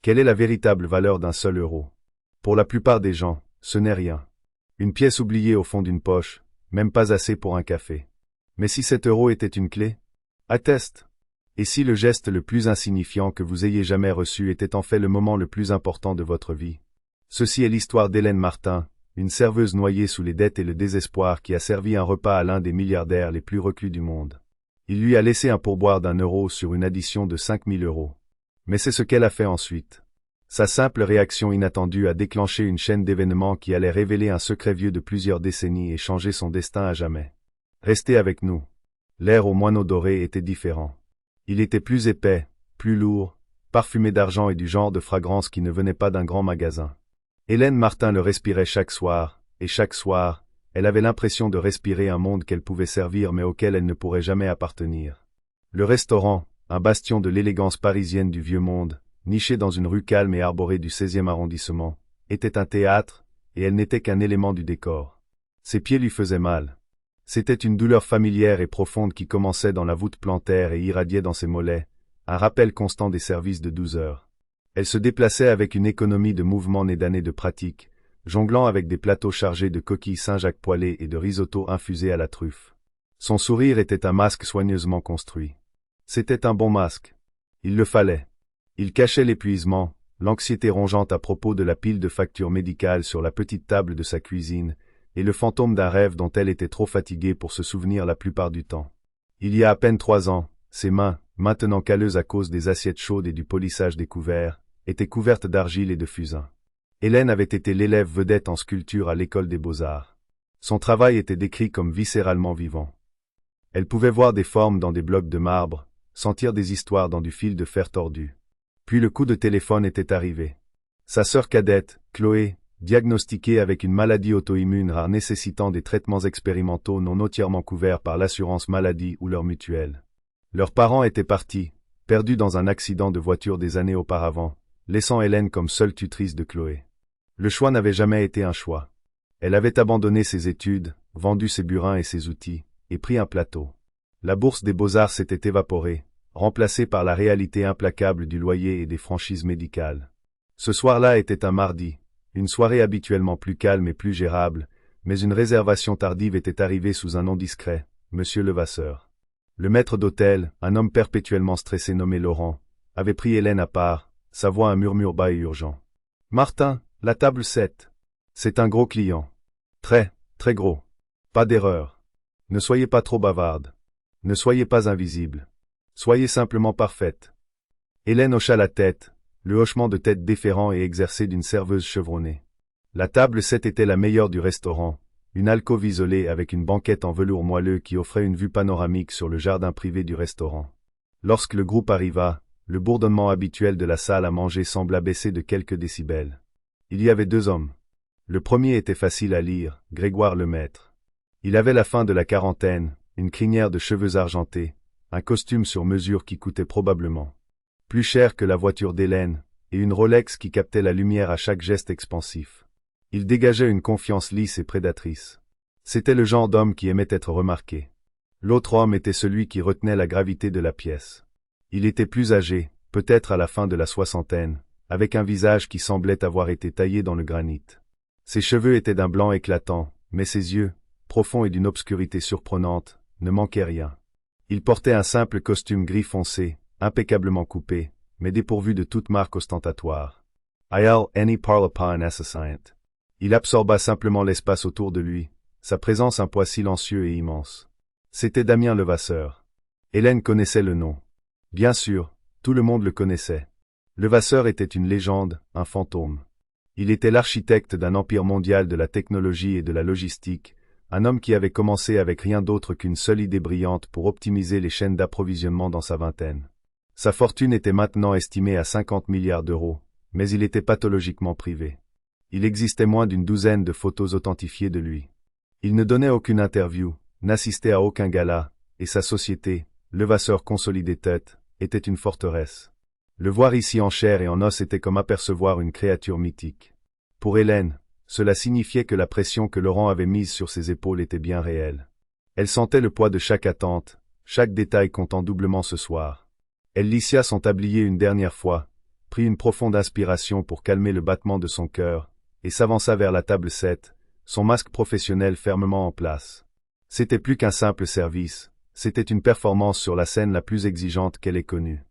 Quelle est la véritable valeur d'un seul euro? Pour la plupart des gens, ce n'est rien. Une pièce oubliée au fond d'une poche, même pas assez pour un café. Mais si cet euro était une clé? Atteste. Et si le geste le plus insignifiant que vous ayez jamais reçu était en fait le moment le plus important de votre vie? Ceci est l'histoire d'Hélène Martin, une serveuse noyée sous les dettes et le désespoir qui a servi un repas à l'un des milliardaires les plus reclus du monde. Il lui a laissé un pourboire d'1 euro sur une addition de 5000 euros. Mais c'est ce qu'elle a fait ensuite. Sa simple réaction inattendue a déclenché une chaîne d'événements qui allait révéler un secret vieux de plusieurs décennies et changer son destin à jamais. Restez avec nous. L'air au moineau doré était différent. Il était plus épais, plus lourd, parfumé d'argent et du genre de fragrance qui ne venait pas d'un grand magasin. Hélène Martin le respirait chaque soir, et chaque soir, elle avait l'impression de respirer un monde qu'elle pouvait servir mais auquel elle ne pourrait jamais appartenir. Le restaurant, un bastion de l'élégance parisienne du vieux monde, niché dans une rue calme et arborée du 16e arrondissement, était un théâtre, et elle n'était qu'un élément du décor. Ses pieds lui faisaient mal. C'était une douleur familière et profonde qui commençait dans la voûte plantaire et irradiait dans ses mollets, un rappel constant des services de 12 heures. Elle se déplaçait avec une économie de mouvement née d'années de pratique, jonglant avec des plateaux chargés de coquilles Saint-Jacques poêlées et de risotto infusé à la truffe. Son sourire était un masque soigneusement construit. C'était un bon masque. Il le fallait. Il cachait l'épuisement, l'anxiété rongeante à propos de la pile de factures médicales sur la petite table de sa cuisine, et le fantôme d'un rêve dont elle était trop fatiguée pour se souvenir la plupart du temps. Il y a à peine 3 ans, ses mains, maintenant calleuses à cause des assiettes chaudes et du polissage des couverts, étaient couvertes d'argile et de fusain. Hélène avait été l'élève vedette en sculpture à l'école des beaux-arts. Son travail était décrit comme viscéralement vivant. Elle pouvait voir des formes dans des blocs de marbre, sentir des histoires dans du fil de fer tordu. Puis le coup de téléphone était arrivé. Sa sœur cadette, Chloé, diagnostiquée avec une maladie auto-immune rare nécessitant des traitements expérimentaux non entièrement couverts par l'assurance maladie ou leur mutuelle. Leurs parents étaient partis, perdus dans un accident de voiture des années auparavant, laissant Hélène comme seule tutrice de Chloé. Le choix n'avait jamais été un choix. Elle avait abandonné ses études, vendu ses burins et ses outils, et pris un plateau. La bourse des beaux-arts s'était évaporée, remplacée par la réalité implacable du loyer et des franchises médicales. Ce soir-là était un mardi, une soirée habituellement plus calme et plus gérable, mais une réservation tardive était arrivée sous un nom discret, Monsieur Levasseur. Le maître d'hôtel, un homme perpétuellement stressé nommé Laurent, avait pris Hélène à part, sa voix un murmure bas et urgent. « Martin, la table 7. C'est un gros client. Très, très gros. Pas d'erreur. Ne soyez pas trop bavarde. Ne soyez pas invisible. Soyez simplement parfaite. » Hélène hocha la tête, le hochement de tête déférent et exercé d'une serveuse chevronnée. La table 7 était la meilleure du restaurant, une alcôve isolée avec une banquette en velours moelleux qui offrait une vue panoramique sur le jardin privé du restaurant. Lorsque le groupe arriva, le bourdonnement habituel de la salle à manger sembla baisser de quelques décibels. Il y avait 2 hommes. Le premier était facile à lire, Grégoire Lemaître. Il avait la fin de la quarantaine, une crinière de cheveux argentés, un costume sur mesure qui coûtait probablement plus cher que la voiture d'Hélène, et une Rolex qui captait la lumière à chaque geste expansif. Il dégageait une confiance lisse et prédatrice. C'était le genre d'homme qui aimait être remarqué. L'autre homme était celui qui retenait la gravité de la pièce. Il était plus âgé, peut-être à la fin de la soixantaine, avec un visage qui semblait avoir été taillé dans le granit. Ses cheveux étaient d'un blanc éclatant, mais ses yeux, profonds et d'une obscurité surprenante, ne manquaient rien. Il portait un simple costume gris foncé, impeccablement coupé, mais dépourvu de toute marque ostentatoire. Any parle pas un assassin. Il absorba simplement l'espace autour de lui, sa présence un poids silencieux et immense. C'était Damien Levasseur. Hélène connaissait le nom. Bien sûr, tout le monde le connaissait. Levasseur était une légende, un fantôme. Il était l'architecte d'un empire mondial de la technologie et de la logistique, un homme qui avait commencé avec rien d'autre qu'une seule idée brillante pour optimiser les chaînes d'approvisionnement dans sa vingtaine. Sa fortune était maintenant estimée à 50 milliards d'euros, mais il était pathologiquement privé. Il existait moins d'une douzaine de photos authentifiées de lui. Il ne donnait aucune interview, n'assistait à aucun gala, et sa société, Levasseur Consolidated, était une forteresse. Le voir ici en chair et en os était comme apercevoir une créature mythique. Pour Hélène, cela signifiait que la pression que Laurent avait mise sur ses épaules était bien réelle. Elle sentait le poids de chaque attente, chaque détail comptant doublement ce soir. Elle lissa son tablier une dernière fois, prit une profonde inspiration pour calmer le battement de son cœur, et s'avança vers la table 7, son masque professionnel fermement en place. C'était plus qu'un simple service, c'était une performance sur la scène la plus exigeante qu'elle ait connue.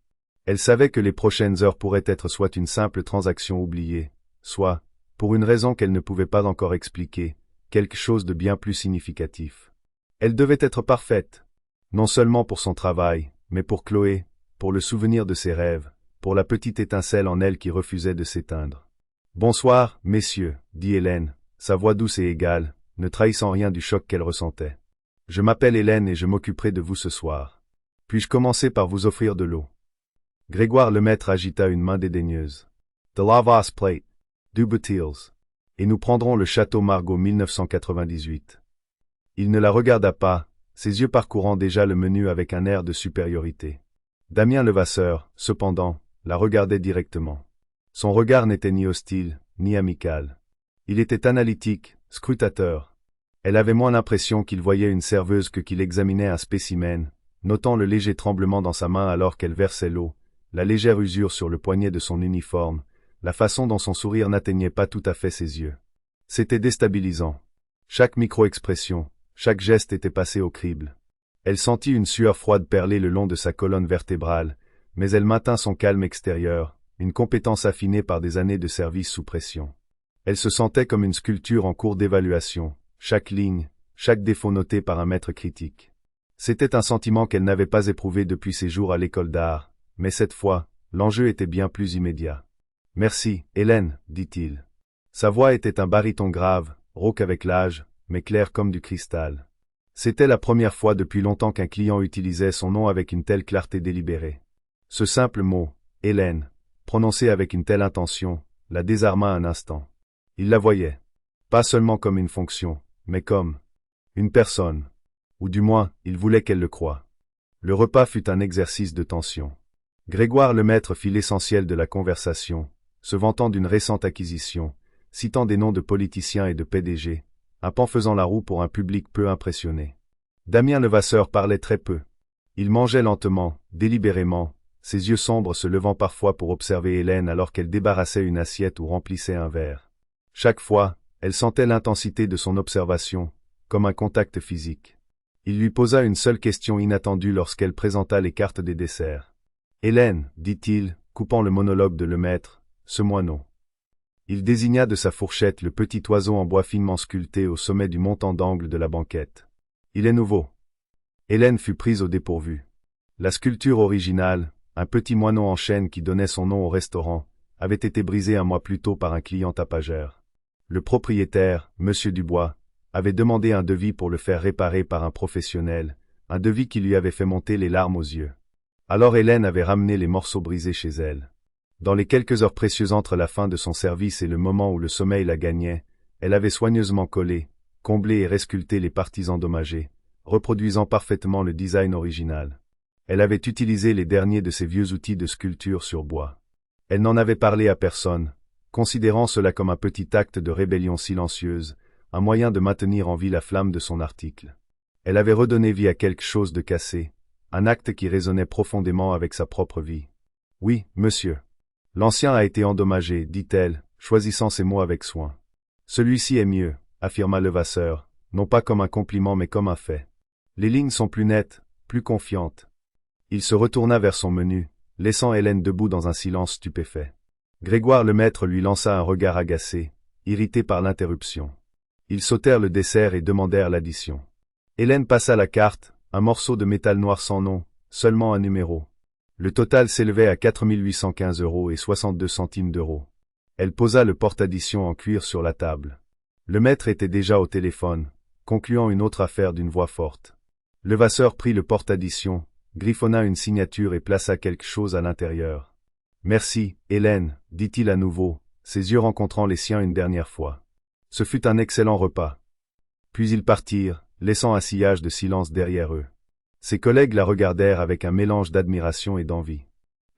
Elle savait que les prochaines heures pourraient être soit une simple transaction oubliée, soit, pour une raison qu'elle ne pouvait pas encore expliquer, quelque chose de bien plus significatif. Elle devait être parfaite, non seulement pour son travail, mais pour Chloé, pour le souvenir de ses rêves, pour la petite étincelle en elle qui refusait de s'éteindre. « Bonsoir, messieurs, » dit Hélène, sa voix douce et égale, ne trahissant rien du choc qu'elle ressentait. « Je m'appelle Hélène et je m'occuperai de vous ce soir. Puis-je commencer par vous offrir de l'eau ?» Grégoire Lemaître agita une main dédaigneuse. « The Lavas Plate, Duboutils. Et nous prendrons le château Margaux 1998. » Il ne la regarda pas, ses yeux parcourant déjà le menu avec un air de supériorité. Damien Levasseur, cependant, la regardait directement. Son regard n'était ni hostile, ni amical. Il était analytique, scrutateur. Elle avait moins l'impression qu'il voyait une serveuse que qu'il examinait un spécimen, notant le léger tremblement dans sa main alors qu'elle versait l'eau, la légère usure sur le poignet de son uniforme, la façon dont son sourire n'atteignait pas tout à fait ses yeux. C'était déstabilisant. Chaque micro-expression, chaque geste était passé au crible. Elle sentit une sueur froide perler le long de sa colonne vertébrale, mais elle maintint son calme extérieur, une compétence affinée par des années de service sous pression. Elle se sentait comme une sculpture en cours d'évaluation, chaque ligne, chaque défaut noté par un maître critique. C'était un sentiment qu'elle n'avait pas éprouvé depuis ses jours à l'école d'art, mais cette fois, l'enjeu était bien plus immédiat. « Merci, Hélène, » dit-il. Sa voix était un baryton grave, rauque avec l'âge, mais clair comme du cristal. C'était la première fois depuis longtemps qu'un client utilisait son nom avec une telle clarté délibérée. Ce simple mot, Hélène, prononcé avec une telle intention, la désarma un instant. Il la voyait. Pas seulement comme une fonction, mais comme une personne. Ou du moins, il voulait qu'elle le croie. Le repas fut un exercice de tension. Grégoire Lemaître fit l'essentiel de la conversation, se vantant d'une récente acquisition, citant des noms de politiciens et de PDG, un pan faisant la roue pour un public peu impressionné. Damien Levasseur parlait très peu. Il mangeait lentement, délibérément, ses yeux sombres se levant parfois pour observer Hélène alors qu'elle débarrassait une assiette ou remplissait un verre. Chaque fois, elle sentait l'intensité de son observation, comme un contact physique. Il lui posa une seule question inattendue lorsqu'elle présenta les cartes des desserts. « Hélène, » dit-il, coupant le monologue de Lemaître, « ce moineau. » Il désigna de sa fourchette le petit oiseau en bois finement sculpté au sommet du montant d'angle de la banquette. « Il est nouveau. » Hélène fut prise au dépourvu. La sculpture originale, un petit moineau en chêne qui donnait son nom au restaurant, avait été brisé un mois plus tôt par un client tapageur. Le propriétaire, M. Dubois, avait demandé un devis pour le faire réparer par un professionnel, un devis qui lui avait fait monter les larmes aux yeux. Alors Hélène avait ramené les morceaux brisés chez elle. Dans les quelques heures précieuses entre la fin de son service et le moment où le sommeil la gagnait, elle avait soigneusement collé, comblé et resculpté les parties endommagées, reproduisant parfaitement le design original. Elle avait utilisé les derniers de ses vieux outils de sculpture sur bois. Elle n'en avait parlé à personne, considérant cela comme un petit acte de rébellion silencieuse, un moyen de maintenir en vie la flamme de son article. Elle avait redonné vie à quelque chose de cassé, un acte qui résonnait profondément avec sa propre vie. « Oui, monsieur. L'ancien a été endommagé, dit-elle, choisissant ses mots avec soin. Celui-ci est mieux, affirma Levasseur, non pas comme un compliment mais comme un fait. Les lignes sont plus nettes, plus confiantes. Il se retourna vers son menu, laissant Hélène debout dans un silence stupéfait. Grégoire Lemaître lui lança un regard agacé, irrité par l'interruption. Ils sautèrent le dessert et demandèrent l'addition. Hélène passa la carte, un morceau de métal noir sans nom, seulement un numéro. Le total s'élevait à 4 815 € et 62 centimes d'euros. Elle posa le porte-addition en cuir sur la table. Le maître était déjà au téléphone, concluant une autre affaire d'une voix forte. Levasseur prit le porte-addition, griffonna une signature et plaça quelque chose à l'intérieur. « Merci, Hélène, » dit-il à nouveau, ses yeux rencontrant les siens une dernière fois. Ce fut un excellent repas. Puis ils partirent, laissant un sillage de silence derrière eux. Ses collègues la regardèrent avec un mélange d'admiration et d'envie.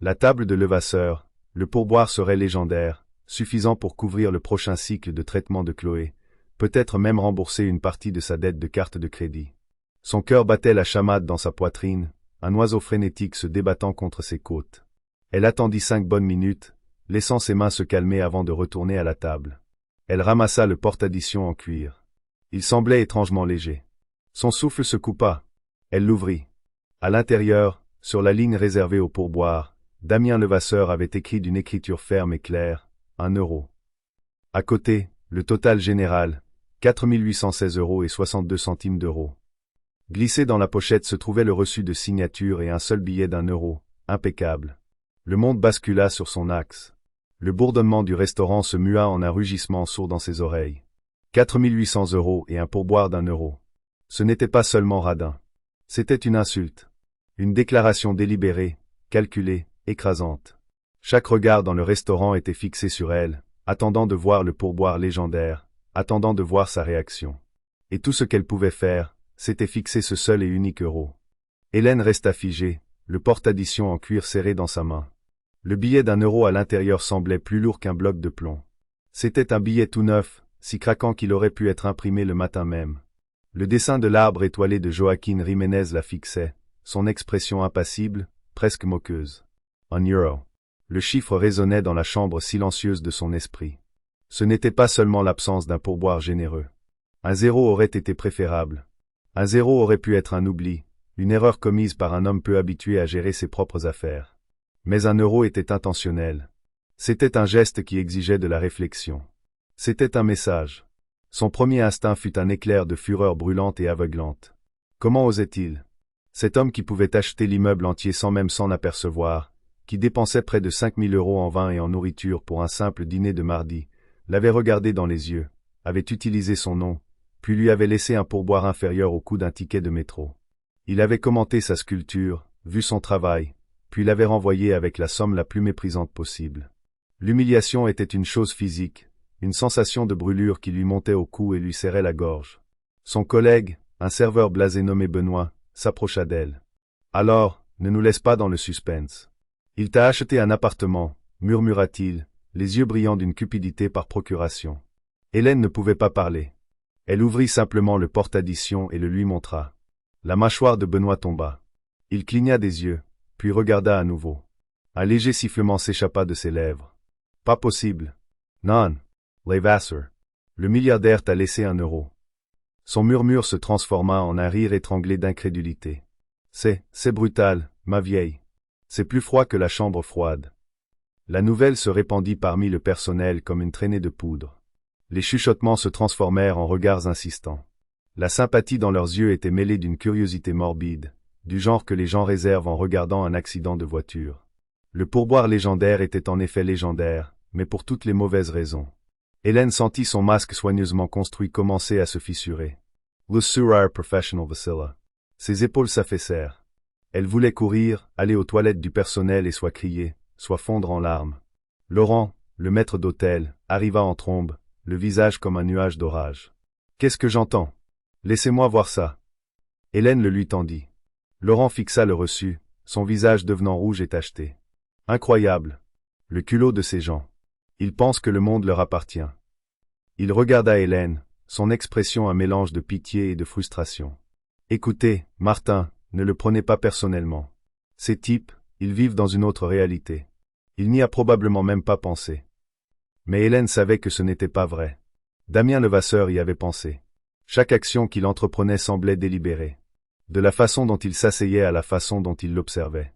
La table de Levasseur, le pourboire serait légendaire, suffisant pour couvrir le prochain cycle de traitement de Chloé, peut-être même rembourser une partie de sa dette de carte de crédit. Son cœur battait la chamade dans sa poitrine, un oiseau frénétique se débattant contre ses côtes. Elle attendit 5 bonnes minutes, laissant ses mains se calmer avant de retourner à la table. Elle ramassa le porte-addition en cuir. Il semblait étrangement léger. Son souffle se coupa. Elle l'ouvrit. À l'intérieur, sur la ligne réservée aux pourboires, Damien Levasseur avait écrit d'une écriture ferme et claire, 1 euro. À côté, le total général, 4 816,62 €. Glissé dans la pochette se trouvait le reçu de signature et un seul billet d'1 euro, impeccable. Le monde bascula sur son axe. Le bourdonnement du restaurant se mua en un rugissement sourd dans ses oreilles. 4 800 € et un pourboire d'1 euro. Ce n'était pas seulement radin. C'était une insulte. Une déclaration délibérée, calculée, écrasante. Chaque regard dans le restaurant était fixé sur elle, attendant de voir le pourboire légendaire, attendant de voir sa réaction. Et tout ce qu'elle pouvait faire, c'était fixer ce seul et unique euro. Hélène resta figée, le porte-addition en cuir serré dans sa main. Le billet d'1 euro à l'intérieur semblait plus lourd qu'un bloc de plomb. C'était un billet tout neuf, si craquant qu'il aurait pu être imprimé le matin même. Le dessin de l'arbre étoilé de Joaquin Jiménez la fixait, son expression impassible, presque moqueuse. 1 euro. Le chiffre résonnait dans la chambre silencieuse de son esprit. Ce n'était pas seulement l'absence d'un pourboire généreux. Un zéro aurait été préférable. Un zéro aurait pu être un oubli, une erreur commise par un homme peu habitué à gérer ses propres affaires. Mais 1 euro était intentionnel. C'était un geste qui exigeait de la réflexion. C'était un message. Son premier instinct fut un éclair de fureur brûlante et aveuglante. Comment osait-il? Cet homme qui pouvait acheter l'immeuble entier sans même s'en apercevoir, qui dépensait près de 5 000 € en vin et en nourriture pour un simple dîner de mardi, l'avait regardé dans les yeux, avait utilisé son nom, puis lui avait laissé un pourboire inférieur au coût d'un ticket de métro. Il avait commenté sa sculpture, vu son travail, puis l'avait renvoyé avec la somme la plus méprisante possible. L'humiliation était une chose physique, une sensation de brûlure qui lui montait au cou et lui serrait la gorge. Son collègue, un serveur blasé nommé Benoît, s'approcha d'elle. « Alors, ne nous laisse pas dans le suspense. Il t'a acheté un appartement, murmura-t-il, les yeux brillants d'une cupidité par procuration. » Hélène ne pouvait pas parler. Elle ouvrit simplement le porte-addition et le lui montra. La mâchoire de Benoît tomba. Il cligna des yeux, puis regarda à nouveau. Un léger sifflement s'échappa de ses lèvres. « Pas possible. Non. Levasseur. Le milliardaire t'a laissé 1 euro. » Son murmure se transforma en un rire étranglé d'incrédulité. « C'est brutal, ma vieille. C'est plus froid que la chambre froide. » La nouvelle se répandit parmi le personnel comme une traînée de poudre. Les chuchotements se transformèrent en regards insistants. La sympathie dans leurs yeux était mêlée d'une curiosité morbide, du genre que les gens réservent en regardant un accident de voiture. Le pourboire légendaire était en effet légendaire, mais pour toutes les mauvaises raisons. Hélène sentit son masque soigneusement construit commencer à se fissurer. Le sourire professional Vasila. Ses épaules s'affaissèrent. Elle voulait courir, aller aux toilettes du personnel et soit crier, soit fondre en larmes. Laurent, le maître d'hôtel, arriva en trombe, le visage comme un nuage d'orage. « Qu'est-ce que j'entends? Laissez-moi voir ça. » Hélène le lui tendit. Laurent fixa le reçu, son visage devenant rouge et tacheté. Incroyable. Le culot de ces gens. Ils pensent que le monde leur appartient. Il regarda Hélène, son expression un mélange de pitié et de frustration. Écoutez, Martin, ne le prenez pas personnellement. Ces types, ils vivent dans une autre réalité. Il n'y a probablement même pas pensé. Mais Hélène savait que ce n'était pas vrai. Damien Levasseur y avait pensé. Chaque action qu'il entreprenait semblait délibérée. De la façon dont il s'asseyait à la façon dont il l'observait.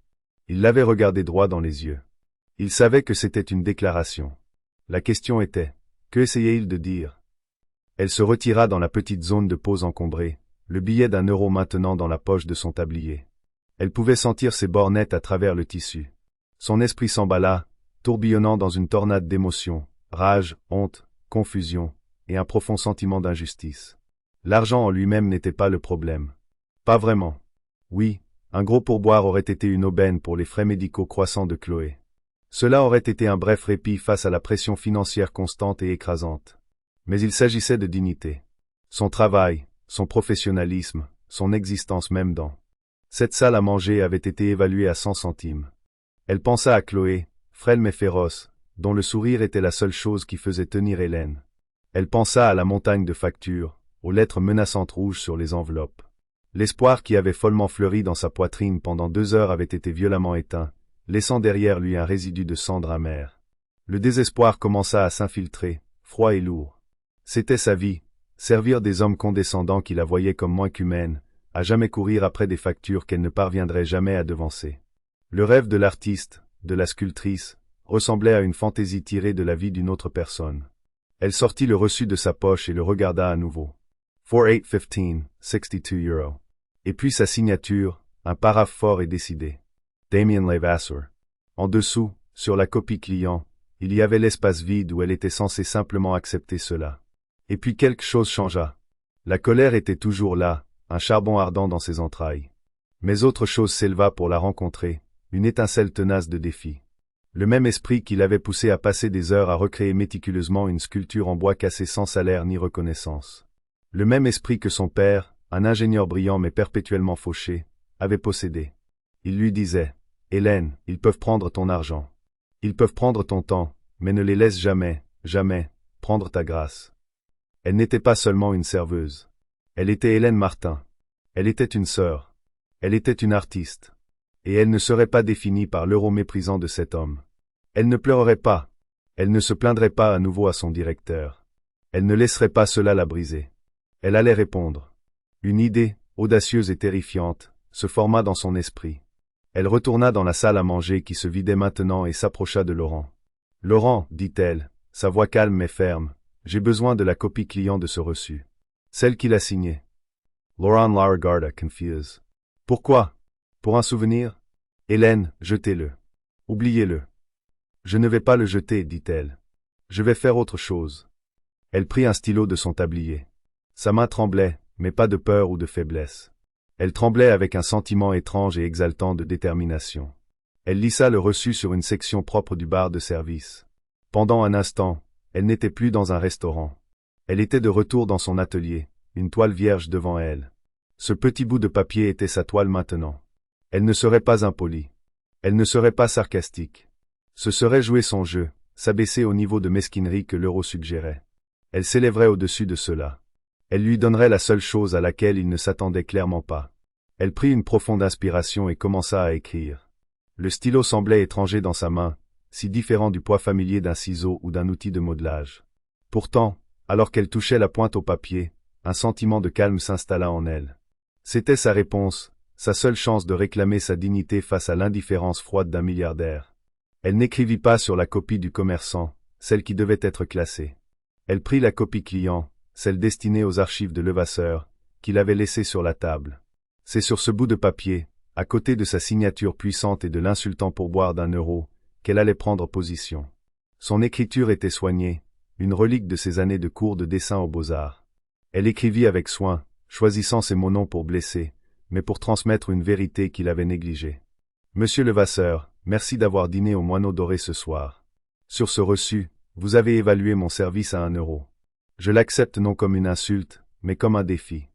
Il l'avait regardé droit dans les yeux. Il savait que c'était une déclaration. La question était, que essayait-il de dire? Elle se retira dans la petite zone de pause encombrée, le billet d'1 euro maintenant dans la poche de son tablier. Elle pouvait sentir ses bornettes à travers le tissu. Son esprit s'emballa, tourbillonnant dans une tornade d'émotions, rage, honte, confusion, et un profond sentiment d'injustice. L'argent en lui-même n'était pas le problème. Pas vraiment. Oui, un gros pourboire aurait été une aubaine pour les frais médicaux croissants de Chloé. Cela aurait été un bref répit face à la pression financière constante et écrasante. Mais il s'agissait de dignité. Son travail, son professionnalisme, son existence même dans cette salle à manger avait été évaluée à 100 centimes. Elle pensa à Chloé, frêle mais féroce, dont le sourire était la seule chose qui faisait tenir Hélène. Elle pensa à la montagne de factures, aux lettres menaçantes rouges sur les enveloppes. L'espoir qui avait follement fleuri dans sa poitrine pendant 2 heures avait été violemment éteint, laissant derrière lui un résidu de cendre amère. Le désespoir commença à s'infiltrer, froid et lourd. C'était sa vie, servir des hommes condescendants qui la voyaient comme moins qu'humaine, à jamais courir après des factures qu'elle ne parviendrait jamais à devancer. Le rêve de l'artiste, de la sculptrice, ressemblait à une fantaisie tirée de la vie d'une autre personne. Elle sortit le reçu de sa poche et le regarda à nouveau. 4815, 62 euros. Et puis sa signature, un paraphe fort et décidé. Damien Levasseur. En dessous, sur la copie client, il y avait l'espace vide où elle était censée simplement accepter cela. Et puis quelque chose changea. La colère était toujours là, un charbon ardent dans ses entrailles. Mais autre chose s'éleva pour la rencontrer, une étincelle tenace de défi. Le même esprit qui l'avait poussé à passer des heures à recréer méticuleusement une sculpture en bois cassé sans salaire ni reconnaissance. Le même esprit que son père, un ingénieur brillant mais perpétuellement fauché, avait possédé. Il lui disait, « Hélène, ils peuvent prendre ton argent. Ils peuvent prendre ton temps, mais ne les laisse jamais, jamais, prendre ta grâce. » Elle n'était pas seulement une serveuse. Elle était Hélène Martin. Elle était une sœur. Elle était une artiste. Et elle ne serait pas définie par l'euro méprisant de cet homme. Elle ne pleurerait pas. Elle ne se plaindrait pas à nouveau à son directeur. Elle ne laisserait pas cela la briser. Elle allait répondre. Une idée, audacieuse et terrifiante, se forma dans son esprit. Elle retourna dans la salle à manger qui se vidait maintenant et s'approcha de Laurent. « Laurent, dit-elle, sa voix calme mais ferme, j'ai besoin de la copie client de ce reçu. Celle qu'il a signée. » Laurent la regarda, confuse. « Pourquoi? Pour un souvenir? Hélène, jetez-le. Oubliez-le. » « Je ne vais pas le jeter, dit-elle. Je vais faire autre chose. » Elle prit un stylo de son tablier. Sa main tremblait, mais pas de peur ou de faiblesse. Elle tremblait avec un sentiment étrange et exaltant de détermination. Elle lissa le reçu sur une section propre du bar de service. Pendant un instant, elle n'était plus dans un restaurant. Elle était de retour dans son atelier, une toile vierge devant elle. Ce petit bout de papier était sa toile maintenant. Elle ne serait pas impolie. Elle ne serait pas sarcastique. Ce serait jouer son jeu, s'abaisser au niveau de mesquinerie que l'euro suggérait. Elle s'élèverait au-dessus de cela. Elle lui donnerait la seule chose à laquelle il ne s'attendait clairement pas. Elle prit une profonde inspiration et commença à écrire. Le stylo semblait étranger dans sa main, si différent du poids familier d'un ciseau ou d'un outil de modelage. Pourtant, alors qu'elle touchait la pointe au papier, un sentiment de calme s'installa en elle. C'était sa réponse, sa seule chance de réclamer sa dignité face à l'indifférence froide d'un milliardaire. Elle n'écrivit pas sur la copie du commerçant, celle qui devait être classée. Elle prit la copie client, celle destinée aux archives de Levasseur, qu'il avait laissée sur la table. C'est sur ce bout de papier, à côté de sa signature puissante et de l'insultant pourboire d'1 € qu'elle allait prendre position. Son écriture était soignée, une relique de ses années de cours de dessin aux beaux-arts. Elle écrivit avec soin, choisissant ses mots non pour blesser, mais pour transmettre une vérité qu'il avait négligée. « Monsieur Levasseur, merci d'avoir dîné au Moineau Doré ce soir. Sur ce reçu, vous avez évalué mon service à 1 €. Je l'accepte non comme une insulte, mais comme un défi.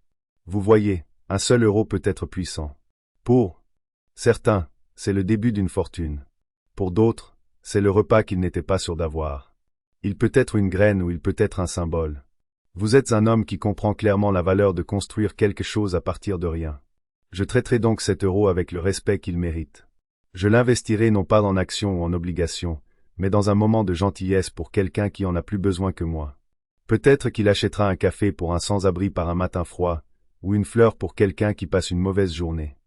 Vous voyez, un seul euro peut être puissant. Pour certains, c'est le début d'une fortune. Pour d'autres, c'est le repas qu'ils n'étaient pas sûrs d'avoir. Il peut être une graine ou il peut être un symbole. Vous êtes un homme qui comprend clairement la valeur de construire quelque chose à partir de rien. Je traiterai donc cet euro avec le respect qu'il mérite. Je l'investirai non pas en actions ou en obligations, mais dans un moment de gentillesse pour quelqu'un qui en a plus besoin que moi. Peut-être qu'il achètera un café pour un sans-abri par un matin froid, ou une fleur pour quelqu'un qui passe une mauvaise journée.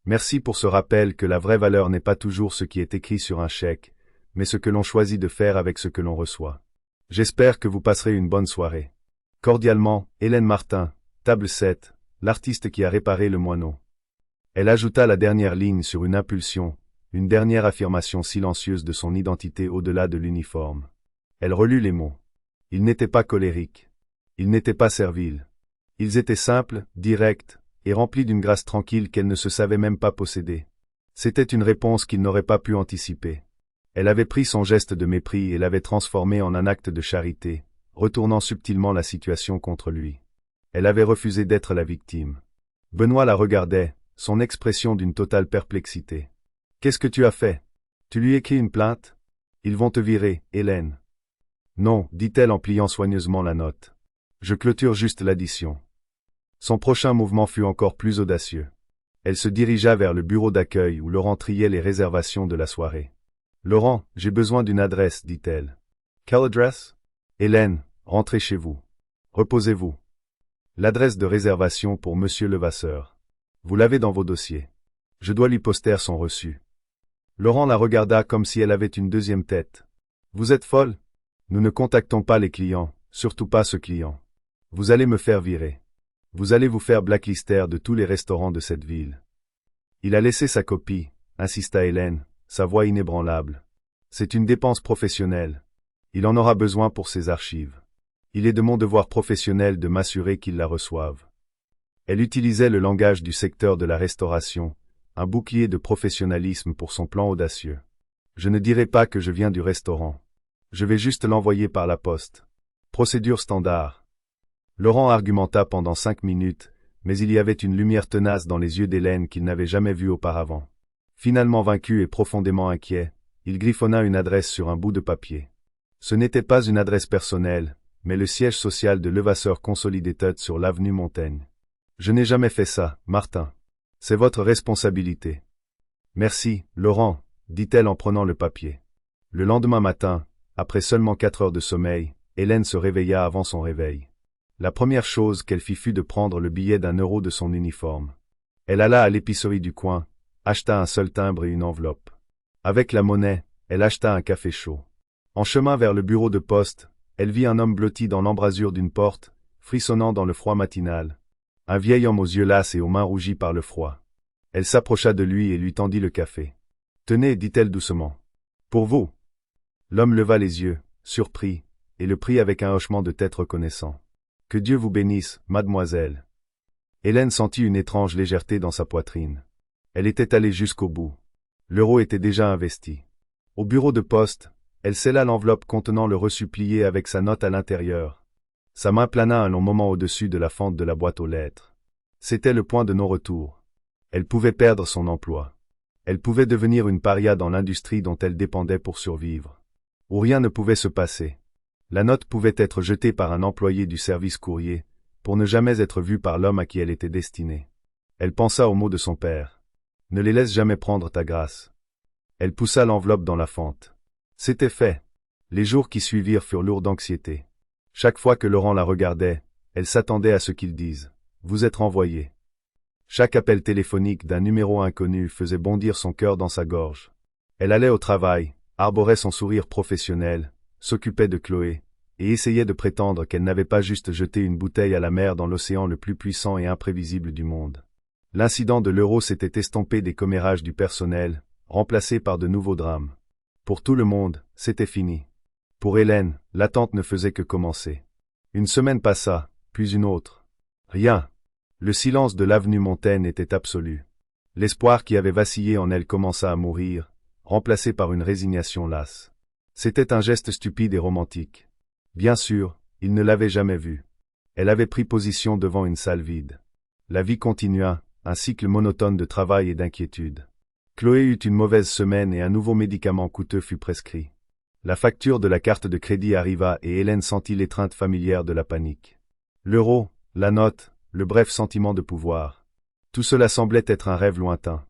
Merci pour ce rappel que la vraie valeur n'est pas toujours ce qui est écrit sur un chèque, mais ce que l'on choisit de faire avec ce que l'on reçoit. J'espère que vous passerez une bonne soirée. Cordialement, Hélène Martin, table 7, l'artiste qui a réparé le moineau. Elle ajouta la dernière ligne sur une impulsion, une dernière affirmation silencieuse de son identité au-delà de l'uniforme. Elle relut les mots. Ils n'étaient pas colériques. Ils n'étaient pas serviles. Ils étaient simples, directs, et remplis d'une grâce tranquille qu'elle ne se savait même pas posséder. C'était une réponse qu'il n'aurait pas pu anticiper. Elle avait pris son geste de mépris et l'avait transformé en un acte de charité, retournant subtilement la situation contre lui. Elle avait refusé d'être la victime. Benoît la regardait, son expression d'une totale perplexité. « Qu'est-ce que tu as fait? Tu lui écris une plainte? Ils vont te virer, Hélène. » « Non, dit-elle en pliant soigneusement la note. Je clôture juste l'addition. » Son prochain mouvement fut encore plus audacieux. Elle se dirigea vers le bureau d'accueil où Laurent triait les réservations de la soirée. Laurent, j'ai besoin d'une adresse, dit-elle. Quelle adresse? Hélène, rentrez chez vous. Reposez-vous. L'adresse de réservation pour Monsieur Levasseur. Vous l'avez dans vos dossiers. Je dois lui poster son reçu. Laurent la regarda comme si elle avait une deuxième tête. Vous êtes folle? Nous ne contactons pas les clients, surtout pas ce client. Vous allez me faire virer. Vous allez vous faire blacklister de tous les restaurants de cette ville. Il a laissé sa copie, insista Hélène, sa voix inébranlable. C'est une dépense professionnelle. Il en aura besoin pour ses archives. Il est de mon devoir professionnel de m'assurer qu'il la reçoive. Elle utilisait le langage du secteur de la restauration, un bouclier de professionnalisme pour son plan audacieux. Je ne dirai pas que je viens du restaurant. Je vais juste l'envoyer par la poste. Procédure standard. Laurent argumenta pendant 5 minutes, mais il y avait une lumière tenace dans les yeux d'Hélène qu'il n'avait jamais vue auparavant. Finalement vaincu et profondément inquiet, il griffonna une adresse sur un bout de papier. Ce n'était pas une adresse personnelle, mais le siège social de Levasseur Consolidated sur l'avenue Montaigne. Je n'ai jamais fait ça, Martin. C'est votre responsabilité. Merci, Laurent, dit-elle en prenant le papier. Le lendemain matin, après seulement 4 heures de sommeil, Hélène se réveilla avant son réveil. La première chose qu'elle fit fut de prendre le billet d'1 € de son uniforme. Elle alla à l'épicerie du coin, acheta un seul timbre et une enveloppe. Avec la monnaie, elle acheta un café chaud. En chemin vers le bureau de poste, elle vit un homme blotti dans l'embrasure d'une porte, frissonnant dans le froid matinal. Un vieil homme aux yeux lasses et aux mains rougies par le froid. Elle s'approcha de lui et lui tendit le café. « Tenez, dit-elle doucement. Pour vous. » L'homme leva les yeux, surpris, et le prit avec un hochement de tête reconnaissant. « Que Dieu vous bénisse, mademoiselle. » Hélène sentit une étrange légèreté dans sa poitrine. Elle était allée jusqu'au bout. L'euro était déjà investi. Au bureau de poste, elle scella l'enveloppe contenant le reçu plié avec sa note à l'intérieur. Sa main plana un long moment au-dessus de la fente de la boîte aux lettres. C'était le point de non-retour. Elle pouvait perdre son emploi. Elle pouvait devenir une paria dans l'industrie dont elle dépendait pour survivre. Où rien ne pouvait se passer. La note pouvait être jetée par un employé du service courrier, pour ne jamais être vue par l'homme à qui elle était destinée. Elle pensa aux mots de son père. Ne les laisse jamais prendre ta grâce. Elle poussa l'enveloppe dans la fente. C'était fait. Les jours qui suivirent furent lourds d'anxiété. Chaque fois que Laurent la regardait, elle s'attendait à ce qu'il dise. Vous êtes renvoyé. Chaque appel téléphonique d'un numéro inconnu faisait bondir son cœur dans sa gorge. Elle allait au travail, arborait son sourire professionnel, s'occupait de Chloé, et essayait de prétendre qu'elle n'avait pas juste jeté une bouteille à la mer dans l'océan le plus puissant et imprévisible du monde. L'incident de l'euro s'était estompé des commérages du personnel, remplacé par de nouveaux drames. Pour tout le monde, c'était fini. Pour Hélène, l'attente ne faisait que commencer. Une semaine passa, puis une autre. Rien. Le silence de l'avenue Montaigne était absolu. L'espoir qui avait vacillé en elle commença à mourir, remplacé par une résignation lasse. C'était un geste stupide et romantique. Bien sûr, il ne l'avait jamais vue. Elle avait pris position devant une salle vide. La vie continua, un cycle monotone de travail et d'inquiétude. Chloé eut une mauvaise semaine et un nouveau médicament coûteux fut prescrit. La facture de la carte de crédit arriva et Hélène sentit l'étreinte familière de la panique. L'euro, la note, le bref sentiment de pouvoir. Tout cela semblait être un rêve lointain.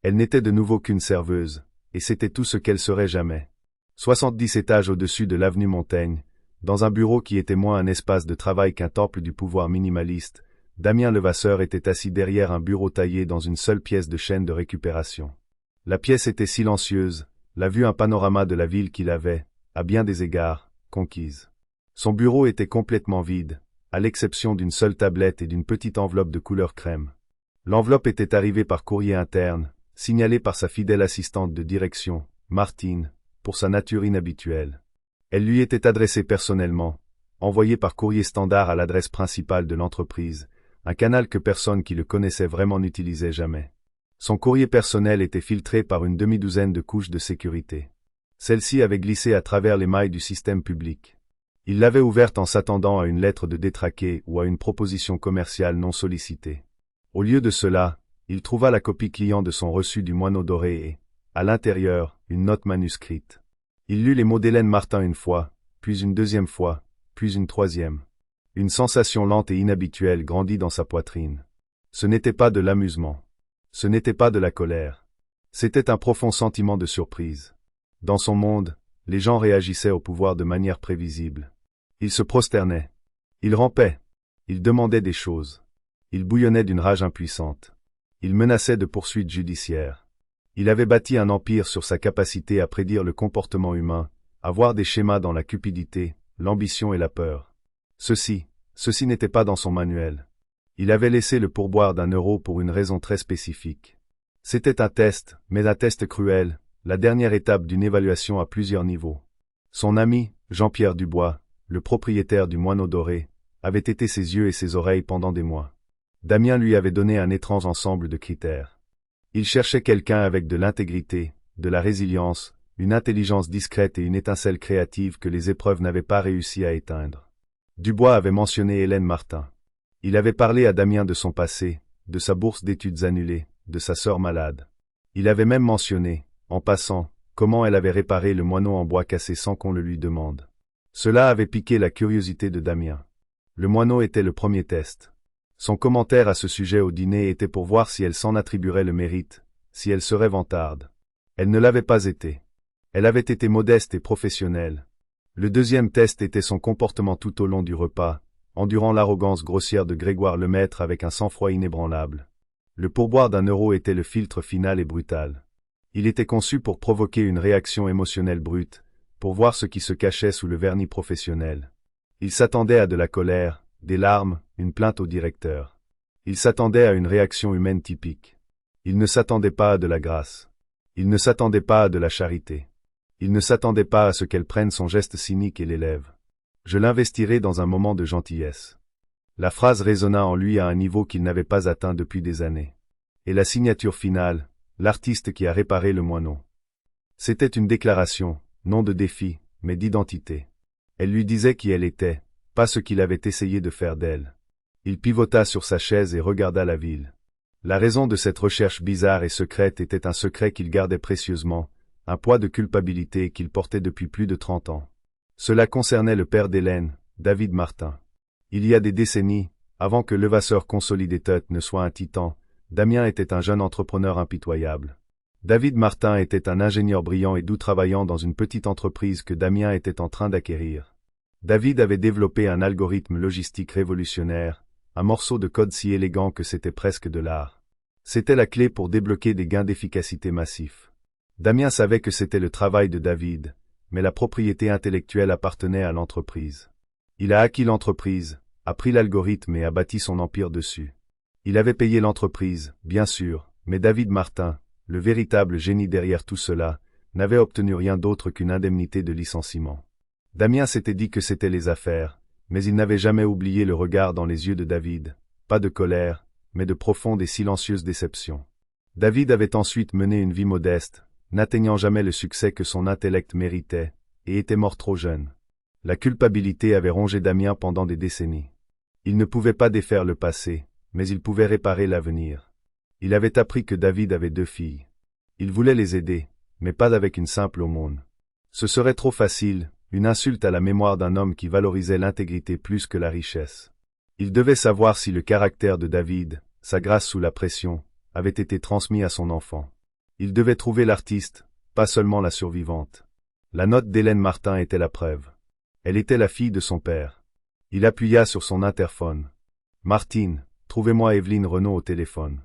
Elle n'était de nouveau qu'une serveuse, et c'était tout ce qu'elle serait jamais. 70 étages au-dessus de l'avenue Montaigne, dans un bureau qui était moins un espace de travail qu'un temple du pouvoir minimaliste, Damien Levasseur était assis derrière un bureau taillé dans une seule pièce de chaîne de récupération. La pièce était silencieuse, la vue un panorama de la ville qu'il avait, à bien des égards, conquise. Son bureau était complètement vide, à l'exception d'une seule tablette et d'une petite enveloppe de couleur crème. L'enveloppe était arrivée par courrier interne, signalée par sa fidèle assistante de direction, Martine, pour sa nature inhabituelle. Elle lui était adressée personnellement, envoyée par courrier standard à l'adresse principale de l'entreprise, un canal que personne qui le connaissait vraiment n'utilisait jamais. Son courrier personnel était filtré par une demi-douzaine de couches de sécurité. Celle-ci avait glissé à travers les mailles du système public. Il l'avait ouverte en s'attendant à une lettre de détraqué ou à une proposition commerciale non sollicitée. Au lieu de cela, il trouva la copie client de son reçu du Moineau doré et, à l'intérieur, une note manuscrite. Il lut les mots d'Hélène Martin une fois, puis une deuxième fois, puis une troisième. Une sensation lente et inhabituelle grandit dans sa poitrine. Ce n'était pas de l'amusement. Ce n'était pas de la colère. C'était un profond sentiment de surprise. Dans son monde, les gens réagissaient au pouvoir de manière prévisible. Ils se prosternaient. Ils rampaient. Ils demandaient des choses. Ils bouillonnaient d'une rage impuissante. Ils menaçaient de poursuites judiciaires. Il avait bâti un empire sur sa capacité à prédire le comportement humain, à voir des schémas dans la cupidité, l'ambition et la peur. Ceci n'était pas dans son manuel. Il avait laissé le pourboire d'1 € pour une raison très spécifique. C'était un test, mais un test cruel, la dernière étape d'une évaluation à plusieurs niveaux. Son ami, Jean-Pierre Dubois, le propriétaire du Moineau Doré, avait été ses yeux et ses oreilles pendant des mois. Damien lui avait donné un étrange ensemble de critères. Il cherchait quelqu'un avec de l'intégrité, de la résilience, une intelligence discrète et une étincelle créative que les épreuves n'avaient pas réussi à éteindre. Dubois avait mentionné Hélène Martin. Il avait parlé à Damien de son passé, de sa bourse d'études annulée, de sa sœur malade. Il avait même mentionné, en passant, comment elle avait réparé le moineau en bois cassé sans qu'on le lui demande. Cela avait piqué la curiosité de Damien. Le moineau était le premier test. Son commentaire à ce sujet au dîner était pour voir si elle s'en attribuerait le mérite, si elle serait vantarde. Elle ne l'avait pas été. Elle avait été modeste et professionnelle. Le deuxième test était son comportement tout au long du repas, endurant l'arrogance grossière de Grégoire Lemaître avec un sang-froid inébranlable. Le pourboire d'1 € était le filtre final et brutal. Il était conçu pour provoquer une réaction émotionnelle brute, pour voir ce qui se cachait sous le vernis professionnel. Il s'attendait à de la colère, des larmes, une plainte au directeur. Il s'attendait à une réaction humaine typique. Il ne s'attendait pas à de la grâce. Il ne s'attendait pas à de la charité. Il ne s'attendait pas à ce qu'elle prenne son geste cynique et l'élève. Je l'investirai dans un moment de gentillesse. La phrase résonna en lui à un niveau qu'il n'avait pas atteint depuis des années. Et la signature finale, l'artiste qui a réparé le moineau. C'était une déclaration, non de défi, mais d'identité. Elle lui disait qui elle était, pas ce qu'il avait essayé de faire d'elle. Il pivota sur sa chaise et regarda la ville. La raison de cette recherche bizarre et secrète était un secret qu'il gardait précieusement, un poids de culpabilité qu'il portait depuis plus de 30 ans. Cela concernait le père d'Hélène, David Martin. Il y a des décennies, avant que Levasseur Consolidated ne soit un titan, Damien était un jeune entrepreneur impitoyable. David Martin était un ingénieur brillant et doux travaillant dans une petite entreprise que Damien était en train d'acquérir. David avait développé un algorithme logistique révolutionnaire, un morceau de code si élégant que c'était presque de l'art. C'était la clé pour débloquer des gains d'efficacité massifs. Damien savait que c'était le travail de David, mais la propriété intellectuelle appartenait à l'entreprise. Il a acquis l'entreprise, a pris l'algorithme et a bâti son empire dessus. Il avait payé l'entreprise, bien sûr, mais David Martin, le véritable génie derrière tout cela, n'avait obtenu rien d'autre qu'une indemnité de licenciement. Damien s'était dit que c'était les affaires, mais il n'avait jamais oublié le regard dans les yeux de David, pas de colère, mais de profonde et silencieuse déception. David avait ensuite mené une vie modeste, n'atteignant jamais le succès que son intellect méritait, et était mort trop jeune. La culpabilité avait rongé Damien pendant des décennies. Il ne pouvait pas défaire le passé, mais il pouvait réparer l'avenir. Il avait appris que David avait 2 filles. Il voulait les aider, mais pas avec une simple aumône. Ce serait trop facile, une insulte à la mémoire d'un homme qui valorisait l'intégrité plus que la richesse. Il devait savoir si le caractère de David, sa grâce sous la pression, avait été transmis à son enfant. Il devait trouver l'artiste, pas seulement la survivante. La note d'Hélène Martin était la preuve. Elle était la fille de son père. Il appuya sur son interphone. « Martine, trouvez-moi Evelyne Renaud au téléphone.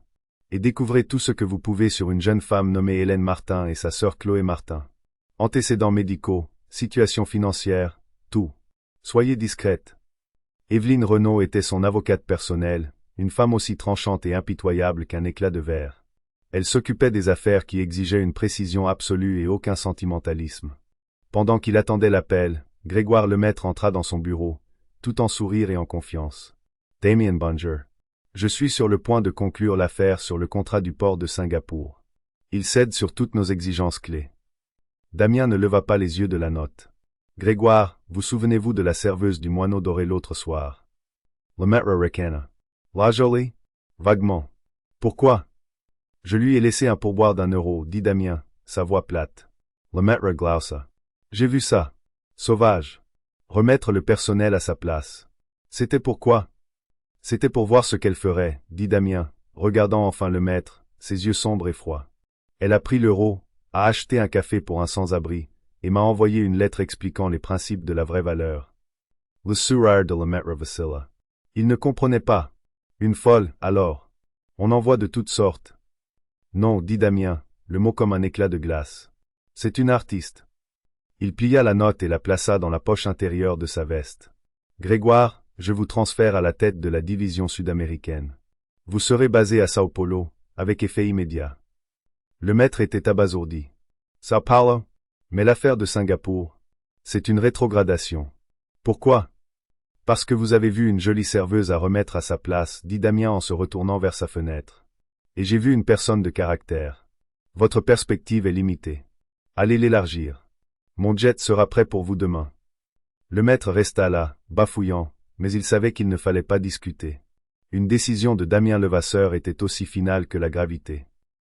Et découvrez tout ce que vous pouvez sur une jeune femme nommée Hélène Martin et sa sœur Chloé Martin. Antécédents médicaux, situation financière, tout. Soyez discrète. » Evelyne Renaud était son avocate personnelle, une femme aussi tranchante et impitoyable qu'un éclat de verre. Elle s'occupait des affaires qui exigeaient une précision absolue et aucun sentimentalisme. Pendant qu'il attendait l'appel, Grégoire Lemaître entra dans son bureau, tout en sourire et en confiance. « Damien Bunger. Je suis sur le point de conclure l'affaire sur le contrat du port de Singapour. Il cède sur toutes nos exigences clés. » Damien ne leva pas les yeux de la note. « Grégoire, vous souvenez-vous de la serveuse du Moineau Doré l'autre soir? » Lemaître ricana. « La jolie? » Vaguement. « Pourquoi? » « Je lui ai laissé un pourboire d'1 €, dit Damien, sa voix plate. Lemaître glausa. « J'ai vu ça. Sauvage. Remettre le personnel à sa place. C'était pourquoi? » « C'était pour voir ce qu'elle ferait, dit Damien, regardant enfin Lemaître, ses yeux sombres et froids. Elle a pris l'euro, a acheté un café pour un sans-abri, et m'a envoyé une lettre expliquant les principes de la vraie valeur. Le sourire de la maître Vasila. Il ne comprenait pas. Une folle, alors. On en voit de toutes sortes. Non, dit Damien, le mot comme un éclat de glace. C'est une artiste. Il plia la note et la plaça dans la poche intérieure de sa veste. Grégoire, je vous transfère à la tête de la division sud-américaine. Vous serez basé à Sao Paulo, avec effet immédiat. Le maître était abasourdi. Sao Paulo? Mais l'affaire de Singapour, c'est une rétrogradation. Pourquoi? Parce que vous avez vu une jolie serveuse à remettre à sa place, dit Damien en se retournant vers sa fenêtre. Et j'ai vu une personne de caractère. Votre perspective est limitée. Allez l'élargir. Mon jet sera prêt pour vous demain. Le maître resta là, bafouillant, mais il savait qu'il ne fallait pas discuter. Une décision de Damien Levasseur était aussi finale que la gravité.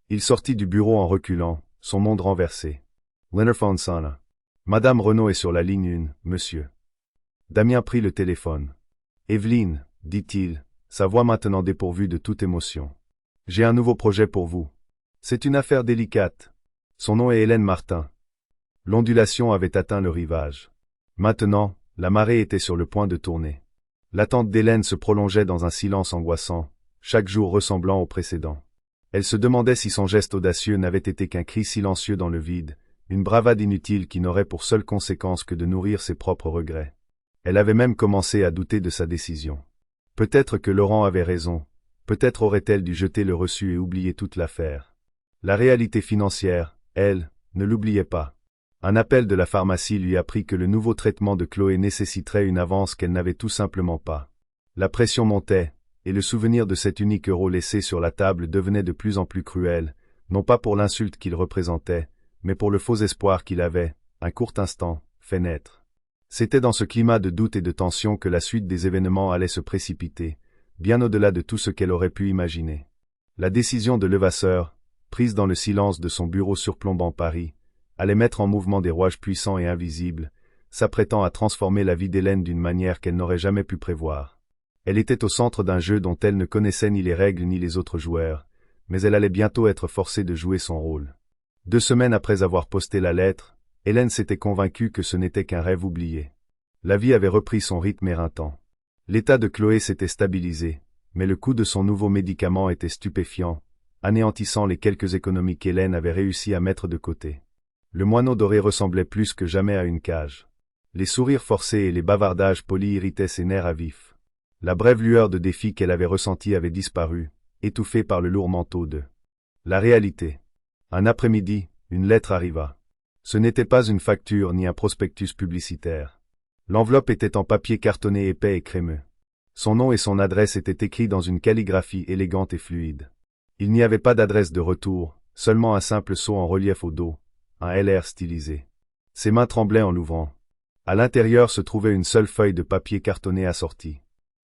Il sortit du bureau en reculant, son monde renversé. L'interphone sonna. Madame Renaud est sur la ligne 1, monsieur. Damien prit le téléphone. Evelyne, dit-il, sa voix maintenant dépourvue de toute émotion. J'ai un nouveau projet pour vous. C'est une affaire délicate. Son nom est Hélène Martin. L'ondulation avait atteint le rivage. Maintenant, la marée était sur le point de tourner. L'attente d'Hélène se prolongeait dans un silence angoissant, chaque jour ressemblant au précédent. Elle se demandait si son geste audacieux n'avait été qu'un cri silencieux dans le vide, une bravade inutile qui n'aurait pour seule conséquence que de nourrir ses propres regrets. Elle avait même commencé à douter de sa décision. Peut-être que Laurent avait raison, peut-être aurait-elle dû jeter le reçu et oublier toute l'affaire. La réalité financière, elle, ne l'oubliait pas. Un appel de la pharmacie lui apprit que le nouveau traitement de Chloé nécessiterait une avance qu'elle n'avait tout simplement pas. La pression montait, et le souvenir de cet unique euro laissé sur la table devenait de plus en plus cruel, non pas pour l'insulte qu'il représentait, mais pour le faux espoir qu'il avait, un court instant, fait naître. C'était dans ce climat de doute et de tension que la suite des événements allait se précipiter, bien au-delà de tout ce qu'elle aurait pu imaginer. La décision de Levasseur, prise dans le silence de son bureau surplombant Paris, allait mettre en mouvement des rouages puissants et invisibles, s'apprêtant à transformer la vie d'Hélène d'une manière qu'elle n'aurait jamais pu prévoir. Elle était au centre d'un jeu dont elle ne connaissait ni les règles ni les autres joueurs, mais elle allait bientôt être forcée de jouer son rôle. 2 semaines après avoir posté la lettre, Hélène s'était convaincue que ce n'était qu'un rêve oublié. La vie avait repris son rythme éreintant. L'état de Chloé s'était stabilisé, mais le coût de son nouveau médicament était stupéfiant, anéantissant les quelques économies qu'Hélène avait réussi à mettre de côté. Le moineau doré ressemblait plus que jamais à une cage. Les sourires forcés et les bavardages polis irritaient ses nerfs à vif. La brève lueur de défi qu'elle avait ressentie avait disparu, étouffée par le lourd manteau de la réalité. Un après-midi, une lettre arriva. Ce n'était pas une facture ni un prospectus publicitaire. L'enveloppe était en papier cartonné épais et crémeux. Son nom et son adresse étaient écrits dans une calligraphie élégante et fluide. Il n'y avait pas d'adresse de retour, seulement un simple sceau en relief au dos, un LR stylisé. Ses mains tremblaient en l'ouvrant. À l'intérieur se trouvait une seule feuille de papier cartonné assortie.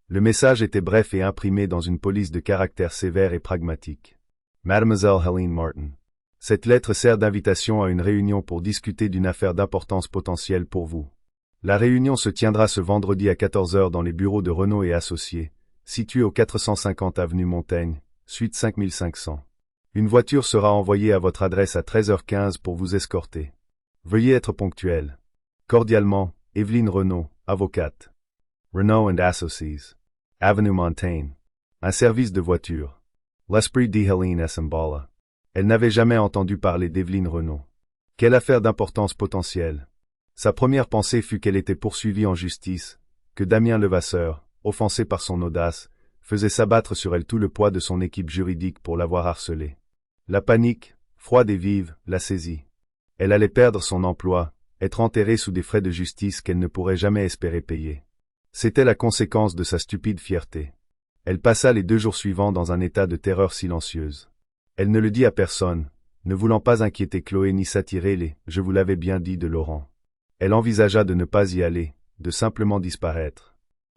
Le message était bref et imprimé dans une police de caractère sévère et pragmatique. Mademoiselle Helene Martin. Cette lettre sert d'invitation à une réunion pour discuter d'une affaire d'importance potentielle pour vous. La réunion se tiendra ce vendredi à 14 h dans les bureaux de Renaud et Associés, situés au 450 avenue Montaigne, suite 5500. Une voiture sera envoyée à votre adresse à 13h15 pour vous escorter. Veuillez être ponctuel. Cordialement, Evelyne Renaud, avocate. Renaud and Associés. Avenue Montaigne. Un service de voiture. L'esprit d'Hélène Essambala. Elle n'avait jamais entendu parler d'Evelyne Renaud. Quelle affaire d'importance potentielle. Sa première pensée fut qu'elle était poursuivie en justice, que Damien Levasseur, offensé par son audace, faisait s'abattre sur elle tout le poids de son équipe juridique pour l'avoir harcelée. La panique, froide et vive, la saisit. Elle allait perdre son emploi, être enterrée sous des frais de justice qu'elle ne pourrait jamais espérer payer. C'était la conséquence de sa stupide fierté. Elle passa les 2 jours suivants dans un état de terreur silencieuse. Elle ne le dit à personne, ne voulant pas inquiéter Chloé ni s'attirer les « je vous l'avais bien dit » de Laurent. Elle envisagea de ne pas y aller, de simplement disparaître.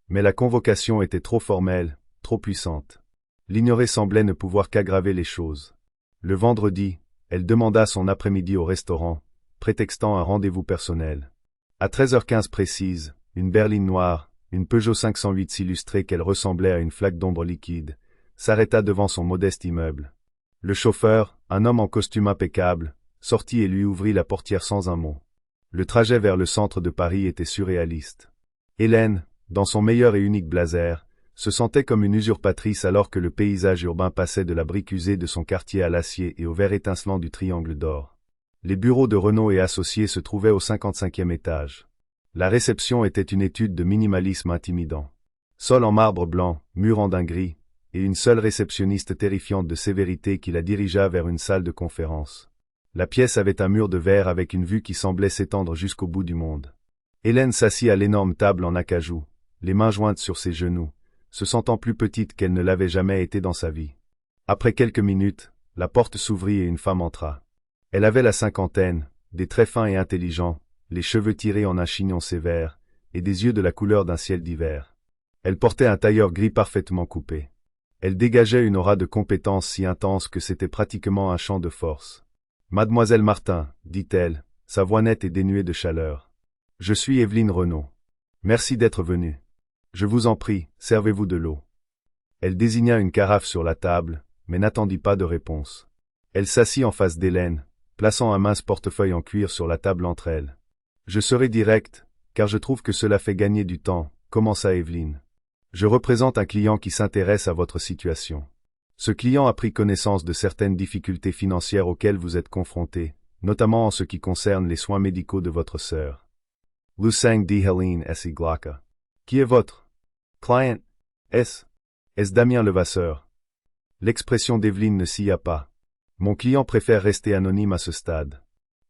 Mais la convocation était trop formelle, trop puissante. L'ignorer semblait ne pouvoir qu'aggraver les choses. Le vendredi, elle demanda son après-midi au restaurant, prétextant un rendez-vous personnel. À 13h15 précise, une berline noire, une Peugeot 508 s'illustrait qu'elle ressemblait à une flaque d'ombre liquide, s'arrêta devant son modeste immeuble. Le chauffeur, un homme en costume impeccable, sortit et lui ouvrit la portière sans un mot. Le trajet vers le centre de Paris était surréaliste. Hélène, dans son meilleur et unique blazer, se sentait comme une usurpatrice alors que le paysage urbain passait de la brique usée de son quartier à l'acier et au vert étincelant du triangle d'or. Les bureaux de Renault et Associés se trouvaient au 55e étage. La réception était une étude de minimalisme intimidant. Sol en marbre blanc, mur en daim gris, et une seule réceptionniste terrifiante de sévérité qui la dirigea vers une salle de conférence. La pièce avait un mur de verre avec une vue qui semblait s'étendre jusqu'au bout du monde. Hélène s'assit à l'énorme table en acajou, les mains jointes sur ses genoux, se sentant plus petite qu'elle ne l'avait jamais été dans sa vie. Après quelques minutes, la porte s'ouvrit et une femme entra. Elle avait la cinquantaine, des traits fins et intelligents, les cheveux tirés en un chignon sévère, et des yeux de la couleur d'un ciel d'hiver. Elle portait un tailleur gris parfaitement coupé. Elle dégageait une aura de compétence si intense que c'était pratiquement un chant de force. « Mademoiselle Martin, dit-elle, sa voix nette et dénuée de chaleur. Je suis Évelyne Renaud. Merci d'être venue. Je vous en prie, servez-vous de l'eau. » Elle désigna une carafe sur la table, mais n'attendit pas de réponse. Elle s'assit en face d'Hélène, plaçant un mince portefeuille en cuir sur la table entre elles. « Je serai directe, car je trouve que cela fait gagner du temps, commença Évelyne. Je représente un client qui s'intéresse à votre situation. Ce client a pris connaissance de certaines difficultés financières auxquelles vous êtes confrontés, notamment en ce qui concerne les soins médicaux de votre sœur. Lusang dit Helene S. Glocka. Qui est votre client? Est-ce Damien Levasseur? L'expression d'Evelyne ne scia pas. Mon client préfère rester anonyme à ce stade.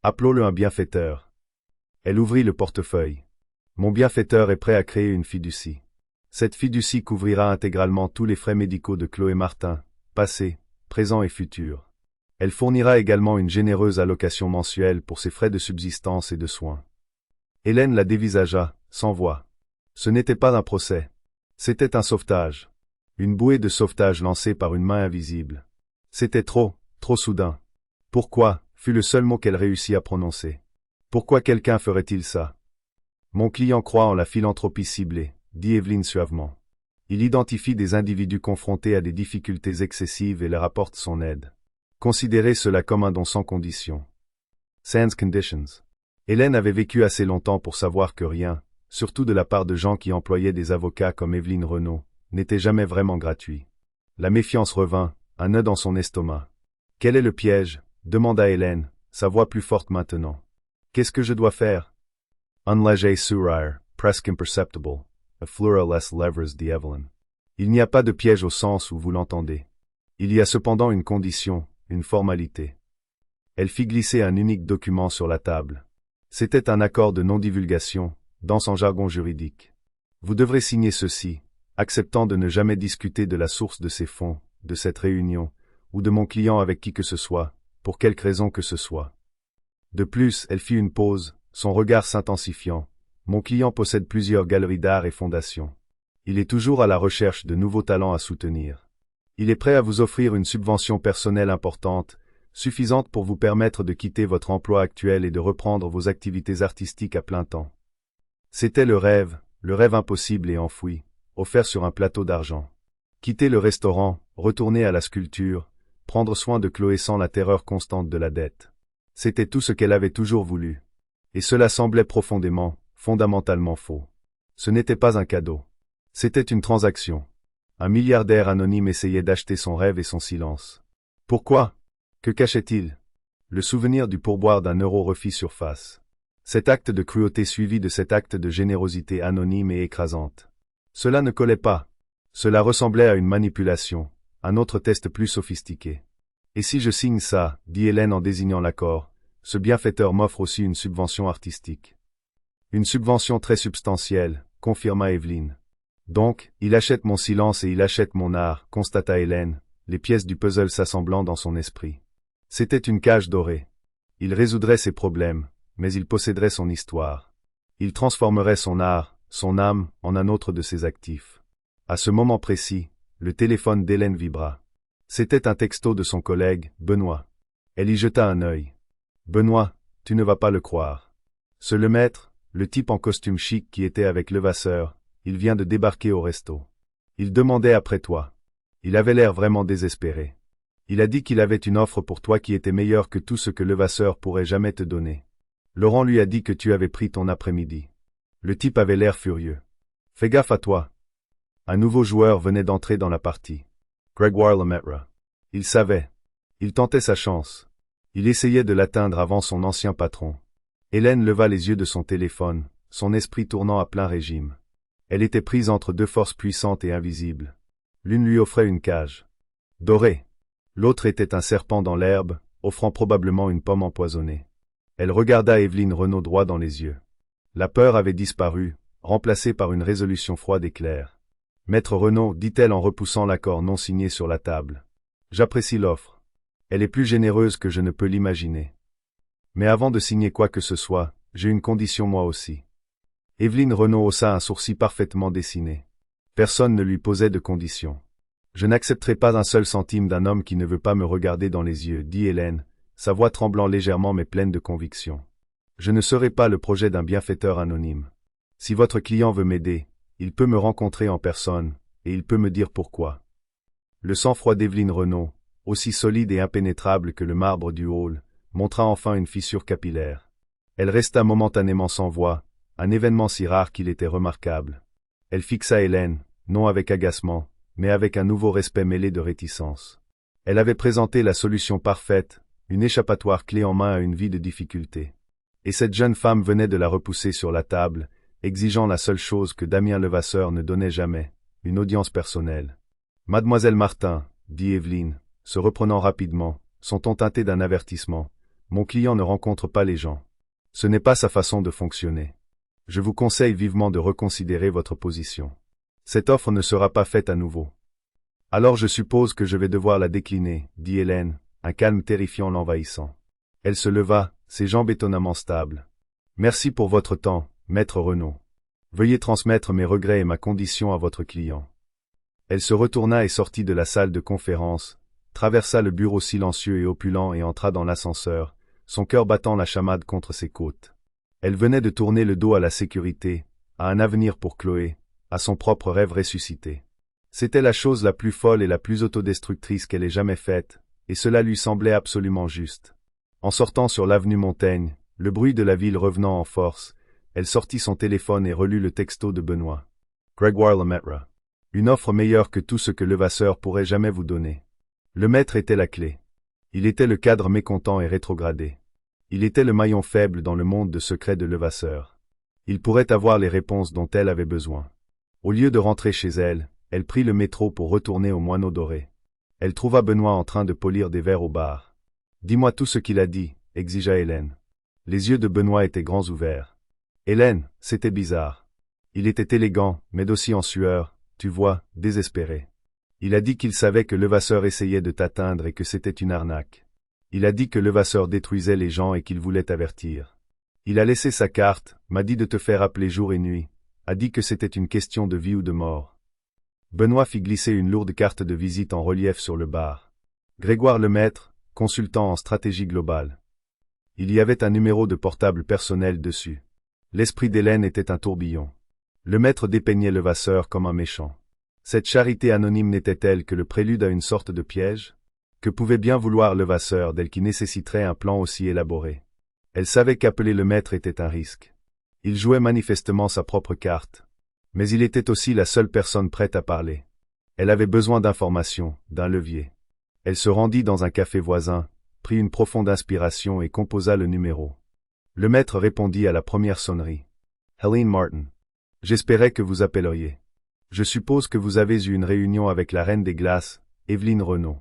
Appelons-le un bienfaiteur. Elle ouvrit le portefeuille. Mon bienfaiteur est prêt à créer une fiducie. Cette fiducie couvrira intégralement tous les frais médicaux de Chloé Martin, passés, présents et futurs. Elle fournira également une généreuse allocation mensuelle pour ses frais de subsistance et de soins. Hélène la dévisagea, sans voix. Ce n'était pas un procès. C'était un sauvetage. Une bouée de sauvetage lancée par une main invisible. C'était trop soudain. Pourquoi, fut le seul mot qu'elle réussit à prononcer. Pourquoi quelqu'un ferait-il ça? Mon client croit en la philanthropie ciblée, dit Évelyne suavement. Il identifie des individus confrontés à des difficultés excessives et leur apporte son aide. Considérez cela comme un don sans condition. Sans conditions. Hélène avait vécu assez longtemps pour savoir que rien, surtout de la part de gens qui employaient des avocats comme Évelyne Renaud, n'était jamais vraiment gratuit. La méfiance revint, un nœud dans son estomac. Quel est le piège? Demanda Hélène, sa voix plus forte maintenant. Qu'est-ce que je dois faire? Un léger sourire, presque imperceptible, a fleur-less levers dit Evelyn. Il n'y a pas de piège au sens où vous l'entendez. Il y a cependant une condition, une formalité. Elle fit glisser un unique document sur la table. C'était un accord de non-divulgation, dans son jargon juridique. Vous devrez signer ceci, acceptant de ne jamais discuter de la source de ces fonds, de cette réunion, ou de mon client avec qui que ce soit, pour quelque raison que ce soit. De plus, elle fit une pause, son regard s'intensifiant. Mon client possède plusieurs galeries d'art et fondations. Il est toujours à la recherche de nouveaux talents à soutenir. Il est prêt à vous offrir une subvention personnelle importante, suffisante pour vous permettre de quitter votre emploi actuel et de reprendre vos activités artistiques à plein temps. C'était le rêve impossible et enfoui, offert sur un plateau d'argent. Quitter le restaurant, retourner à la sculpture, prendre soin de Chloé sans la terreur constante de la dette. C'était tout ce qu'elle avait toujours voulu. Et cela semblait profondément, fondamentalement faux. Ce n'était pas un cadeau. C'était une transaction. Un milliardaire anonyme essayait d'acheter son rêve et son silence. Pourquoi? Que cachait-il? Le souvenir du pourboire d'1 euro refit surface. Cet acte de cruauté suivi de cet acte de générosité anonyme et écrasante. Cela ne collait pas. Cela ressemblait à une manipulation, un autre test plus sophistiqué. Et si je signe ça, dit Hélène en désignant l'accord, ce bienfaiteur m'offre aussi une subvention artistique. Une subvention très substantielle, confirma Évelyne. Donc, il achète mon silence et il achète mon art, constata Hélène, les pièces du puzzle s'assemblant dans son esprit. C'était une cage dorée. Il résoudrait ses problèmes, mais il posséderait son histoire. Il transformerait son art, son âme, en un autre de ses actifs. À ce moment précis, le téléphone d'Hélène vibra. C'était un texto de son collègue, Benoît. Elle y jeta un œil. Benoît, tu ne vas pas le croire. Ce Lemaître, le type en costume chic qui était avec Levasseur, il vient de débarquer au resto. Il demandait après toi. Il avait l'air vraiment désespéré. Il a dit qu'il avait une offre pour toi qui était meilleure que tout ce que Levasseur pourrait jamais te donner. Laurent lui a dit que tu avais pris ton après-midi. Le type avait l'air furieux. Fais gaffe à toi. Un nouveau joueur venait d'entrer dans la partie. Grégoire Lemaitre. Il savait. Il tentait sa chance. Il essayait de l'atteindre avant son ancien patron. Hélène leva les yeux de son téléphone, son esprit tournant à plein régime. Elle était prise entre deux forces puissantes et invisibles. L'une lui offrait une cage dorée. L'autre était un serpent dans l'herbe, offrant probablement une pomme empoisonnée. Elle regarda Évelyne Renaud droit dans les yeux. La peur avait disparu, remplacée par une résolution froide et claire. Maître Renaud, dit-elle en repoussant l'accord non signé sur la table. J'apprécie l'offre. Elle est plus généreuse que je ne peux l'imaginer. Mais avant de signer quoi que ce soit, j'ai une condition moi aussi. Évelyne Renaud haussa un sourcil parfaitement dessiné. Personne ne lui posait de conditions. Je n'accepterai pas un seul centime d'un homme qui ne veut pas me regarder dans les yeux, dit Hélène, sa voix tremblant légèrement mais pleine de conviction. Je ne serai pas le projet d'un bienfaiteur anonyme. Si votre client veut m'aider, il peut me rencontrer en personne, et il peut me dire pourquoi. Le sang-froid d'Évelyne Renaud, aussi solide et impénétrable que le marbre du hall, montra enfin une fissure capillaire. Elle resta momentanément sans voix, un événement si rare qu'il était remarquable. Elle fixa Hélène, non avec agacement, mais avec un nouveau respect mêlé de réticence. Elle avait présenté la solution parfaite, une échappatoire clé en main à une vie de difficulté. Et cette jeune femme venait de la repousser sur la table, exigeant la seule chose que Damien Levasseur ne donnait jamais, une audience personnelle. « Mademoiselle Martin, » dit Évelyne, se reprenant rapidement, son ton teinté d'un avertissement, « mon client ne rencontre pas les gens. Ce n'est pas sa façon de fonctionner. Je vous conseille vivement de reconsidérer votre position. Cette offre ne sera pas faite à nouveau. » « Alors je suppose que je vais devoir la décliner, » dit Hélène, un calme terrifiant l'envahissant. Elle se leva, ses jambes étonnamment stables. « Merci pour votre temps, maître Renaud. Veuillez transmettre mes regrets et ma condition à votre client. » Elle se retourna et sortit de la salle de conférence, traversa le bureau silencieux et opulent et entra dans l'ascenseur, son cœur battant la chamade contre ses côtes. Elle venait de tourner le dos à la sécurité, à un avenir pour Chloé, à son propre rêve ressuscité. C'était la chose la plus folle et la plus autodestructrice qu'elle ait jamais faite, et cela lui semblait absolument juste. En sortant sur l'avenue Montaigne, le bruit de la ville revenant en force, elle sortit son téléphone et relut le texto de Benoît. Grégoire Lemaitre. Une offre meilleure que tout ce que Levasseur pourrait jamais vous donner. Le maître était la clé. Il était le cadre mécontent et rétrogradé. Il était le maillon faible dans le monde de secret de Levasseur. Il pourrait avoir les réponses dont elle avait besoin. Au lieu de rentrer chez elle, elle prit le métro pour retourner au Moineau Doré. Elle trouva Benoît en train de polir des verres au bar. « Dis-moi tout ce qu'il a dit, » exigea Hélène. Les yeux de Benoît étaient grands ouverts. Hélène, c'était bizarre. Il était élégant, mais aussi en sueur, tu vois, désespéré. Il a dit qu'il savait que Levasseur essayait de t'atteindre et que c'était une arnaque. Il a dit que Levasseur détruisait les gens et qu'il voulait t'avertir. Il a laissé sa carte, m'a dit de te faire appeler jour et nuit, a dit que c'était une question de vie ou de mort. Benoît fit glisser une lourde carte de visite en relief sur le bar. Grégoire Lemaitre, consultant en stratégie globale. Il y avait un numéro de portable personnel dessus. L'esprit d'Hélène était un tourbillon. Lemaitre dépeignait Levasseur comme un méchant. Cette charité anonyme n'était-elle que le prélude à une sorte de piège? Que pouvait bien vouloir Levasseur d'elle qui nécessiterait un plan aussi élaboré? Elle savait qu'appeler Lemaitre était un risque. Il jouait manifestement sa propre carte. Mais il était aussi la seule personne prête à parler. Elle avait besoin d'informations, d'un levier. Elle se rendit dans un café voisin, prit une profonde inspiration et composa le numéro. Lemaitre répondit à la première sonnerie. « Helene Martin. J'espérais que vous appelleriez. Je suppose que vous avez eu une réunion avec la Reine des Glaces, Évelyne Renaud. »«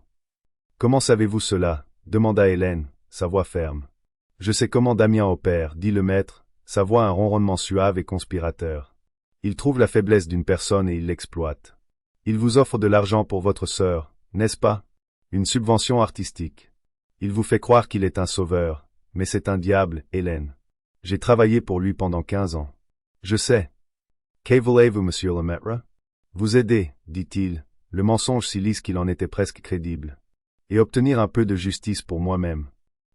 Comment savez-vous cela ?» demanda Hélène, sa voix ferme. « Je sais comment Damien opère, » dit Lemaitre, sa voix un ronronnement suave et conspirateur. Il trouve la faiblesse d'une personne et il l'exploite. Il vous offre de l'argent pour votre sœur, n'est-ce pas? Une subvention artistique. Il vous fait croire qu'il est un sauveur, mais c'est un diable, Hélène. J'ai travaillé pour lui pendant 15 ans. Je sais. Que voulez-vous, monsieur Lemaitre? Vous aider, dit-il, le mensonge si lisse qu'il en était presque crédible. Et obtenir un peu de justice pour moi-même.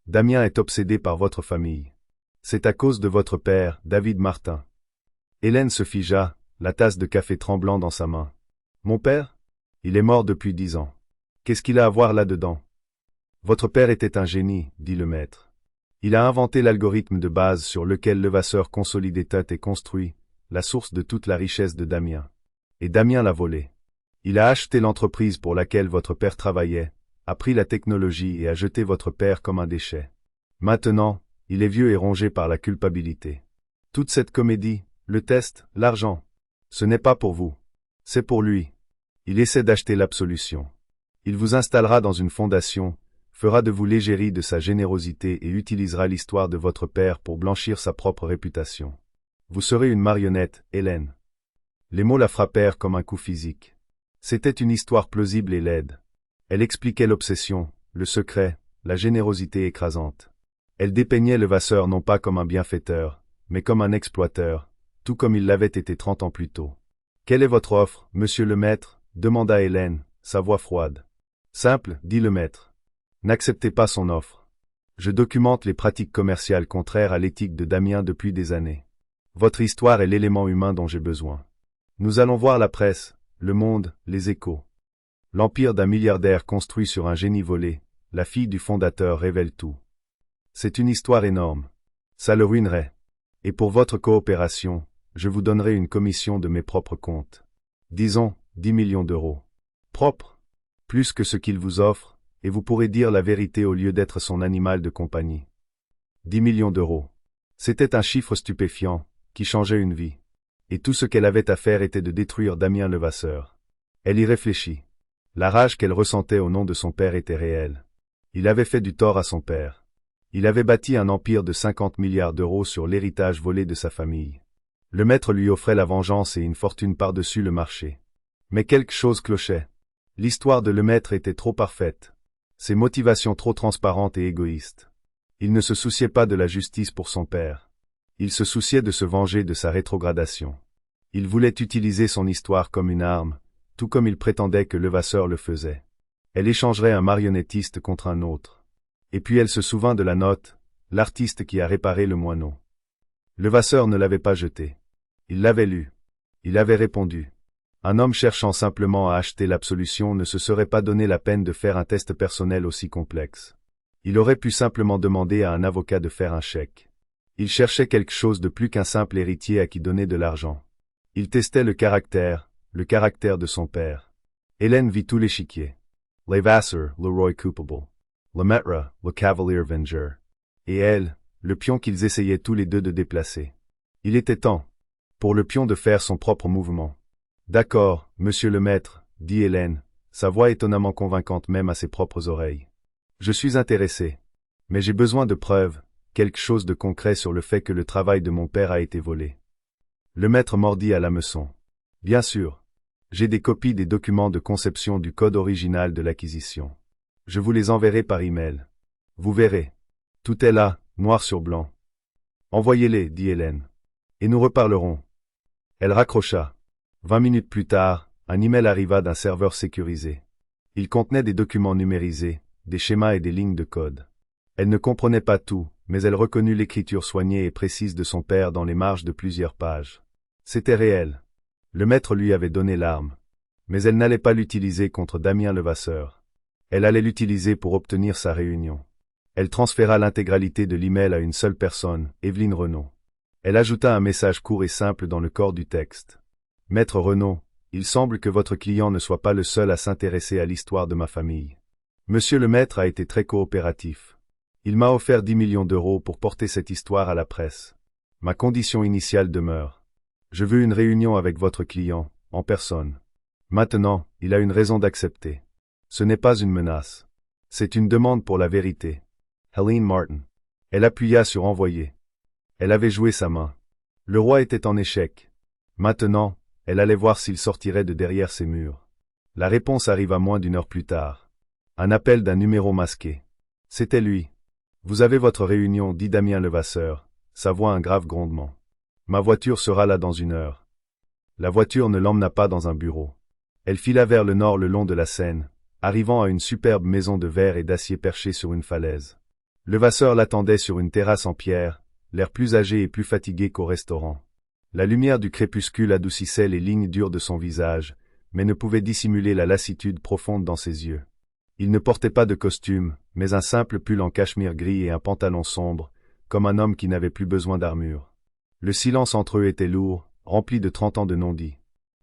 Damien est obsédé par votre famille. C'est à cause de votre père, David Martin. Hélène se figea, la tasse de café tremblant dans sa main. Mon père? Il est mort depuis 10 ans. Qu'est-ce qu'il a à voir là-dedans? Votre père était un génie, dit le maître. Il a inventé l'algorithme de base sur lequel Levasseur Consolidated est construit, la source de toute la richesse de Damien. Et Damien l'a volé. Il a acheté l'entreprise pour laquelle votre père travaillait, a pris la technologie et a jeté votre père comme un déchet. Maintenant, il est vieux et rongé par la culpabilité. Toute cette comédie, le test, l'argent, ce n'est pas pour vous. C'est pour lui. Il essaie d'acheter l'absolution. Il vous installera dans une fondation, fera de vous l'égérie de sa générosité et utilisera l'histoire de votre père pour blanchir sa propre réputation. Vous serez une marionnette, Hélène. Les mots la frappèrent comme un coup physique. C'était une histoire plausible et laide. Elle expliquait l'obsession, le secret, la générosité écrasante. Elle dépeignait Levasseur non pas comme un bienfaiteur, mais comme un exploiteur, tout comme il l'avait été 30 ans plus tôt. « Quelle est votre offre, monsieur le maître » demanda Hélène, sa voix froide. « Simple, dit le maître. N'acceptez pas son offre. Je documente les pratiques commerciales contraires à l'éthique de Damien depuis des années. Votre histoire est l'élément humain dont j'ai besoin. Nous allons voir la presse, le monde, les échos. L'empire d'un milliardaire construit sur un génie volé, la fille du fondateur révèle tout. C'est une histoire énorme. Ça le ruinerait. Et pour votre coopération, je vous donnerai une commission de mes propres comptes. Disons, 10 millions d'euros. Propre. Plus que ce qu'il vous offre, et vous pourrez dire la vérité au lieu d'être son animal de compagnie. 10 millions d'euros. C'était un chiffre stupéfiant, qui changeait une vie. Et tout ce qu'elle avait à faire était de détruire Damien Levasseur. Elle y réfléchit. La rage qu'elle ressentait au nom de son père était réelle. Il avait fait du tort à son père. Il avait bâti un empire de 50 milliards d'euros sur l'héritage volé de sa famille. Le maître lui offrait la vengeance et une fortune par-dessus le marché. Mais quelque chose clochait. L'histoire de le maître était trop parfaite. Ses motivations trop transparentes et égoïstes. Il ne se souciait pas de la justice pour son père. Il se souciait de se venger de sa rétrogradation. Il voulait utiliser son histoire comme une arme, tout comme il prétendait que Levasseur le faisait. Elle échangerait un marionnettiste contre un autre. Et puis elle se souvint de la note, l'artiste qui a réparé le moineau. Levasseur ne l'avait pas jeté. Il l'avait lu. Il avait répondu. Un homme cherchant simplement à acheter l'absolution ne se serait pas donné la peine de faire un test personnel aussi complexe. Il aurait pu simplement demander à un avocat de faire un chèque. Il cherchait quelque chose de plus qu'un simple héritier à qui donner de l'argent. Il testait le caractère de son père. Hélène vit tout l'échiquier. Levasseur, le roi coupable. Le maître, le cavalier vengeur. Et elle, le pion qu'ils essayaient tous les deux de déplacer. Il était temps, pour le pion de faire son propre mouvement. D'accord, monsieur le maître, dit Hélène, sa voix étonnamment convaincante même à ses propres oreilles. Je suis intéressé. Mais j'ai besoin de preuves, quelque chose de concret sur le fait que le travail de mon père a été volé. Le maître mordit à l'hameçon. Bien sûr. J'ai des copies des documents de conception du code original de l'acquisition. Je vous les enverrai par email. Vous verrez. Tout est là, noir sur blanc. Envoyez-les, dit Hélène. Et nous reparlerons. Elle raccrocha. 20 minutes plus tard, un email arriva d'un serveur sécurisé. Il contenait des documents numérisés, des schémas et des lignes de code. Elle ne comprenait pas tout, mais elle reconnut l'écriture soignée et précise de son père dans les marges de plusieurs pages. C'était réel. Le maître lui avait donné l'arme. Mais elle n'allait pas l'utiliser contre Damien Levasseur. Elle allait l'utiliser pour obtenir sa réunion. Elle transféra l'intégralité de l'email à une seule personne, Evelyne Renaud. Elle ajouta un message court et simple dans le corps du texte. Maître Renaud, il semble que votre client ne soit pas le seul à s'intéresser à l'histoire de ma famille. Monsieur le maître a été très coopératif. Il m'a offert 10 millions d'euros pour porter cette histoire à la presse. Ma condition initiale demeure. Je veux une réunion avec votre client, en personne. Maintenant, il a une raison d'accepter. Ce n'est pas une menace. C'est une demande pour la vérité. Helene Martin. Elle appuya sur envoyer. Elle avait joué sa main. Le roi était en échec. Maintenant, elle allait voir s'il sortirait de derrière ses murs. La réponse arriva moins d'une heure plus tard. Un appel d'un numéro masqué. C'était lui. Vous avez votre réunion, dit Damien Levasseur, sa voix un grave grondement. Ma voiture sera là dans une heure. La voiture ne l'emmena pas dans un bureau. Elle fila vers le nord le long de la Seine, arrivant à une superbe maison de verre et d'acier perchée sur une falaise. Levasseur l'attendait sur une terrasse en pierre, l'air plus âgé et plus fatigué qu'au restaurant. La lumière du crépuscule adoucissait les lignes dures de son visage, mais ne pouvait dissimuler la lassitude profonde dans ses yeux. Il ne portait pas de costume, mais un simple pull en cachemire gris et un pantalon sombre, comme un homme qui n'avait plus besoin d'armure. Le silence entre eux était lourd, rempli de 30 ans de non-dits.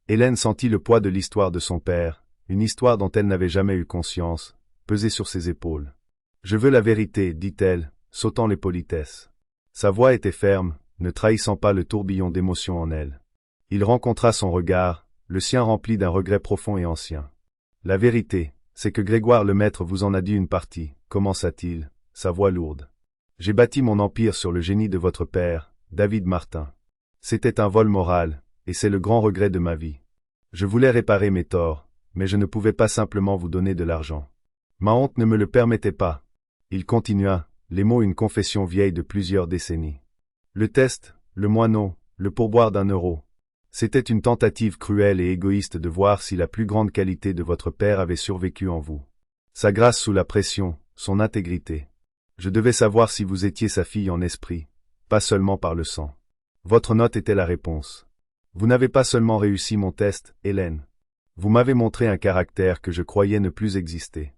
Hélène sentit le poids de l'histoire de son père, une histoire dont elle n'avait jamais eu conscience, peser sur ses épaules. « Je veux la vérité, dit-elle, sautant les politesses. » Sa voix était ferme, ne trahissant pas le tourbillon d'émotions en elle. Il rencontra son regard, le sien rempli d'un regret profond et ancien. « La vérité, c'est que Grégoire Lemaître vous en a dit une partie, commença-t-il, sa voix lourde. J'ai bâti mon empire sur le génie de votre père, David Martin. C'était un vol moral, et c'est le grand regret de ma vie. Je voulais réparer mes torts, mais je ne pouvais pas simplement vous donner de l'argent. Ma honte ne me le permettait pas. » Il continua, les mots une confession vieille de plusieurs décennies. Le test, le moineau, le pourboire d'1 €. C'était une tentative cruelle et égoïste de voir si la plus grande qualité de votre père avait survécu en vous. Sa grâce sous la pression, son intégrité. Je devais savoir si vous étiez sa fille en esprit, pas seulement par le sang. Votre note était la réponse. Vous n'avez pas seulement réussi mon test, Hélène. Vous m'avez montré un caractère que je croyais ne plus exister.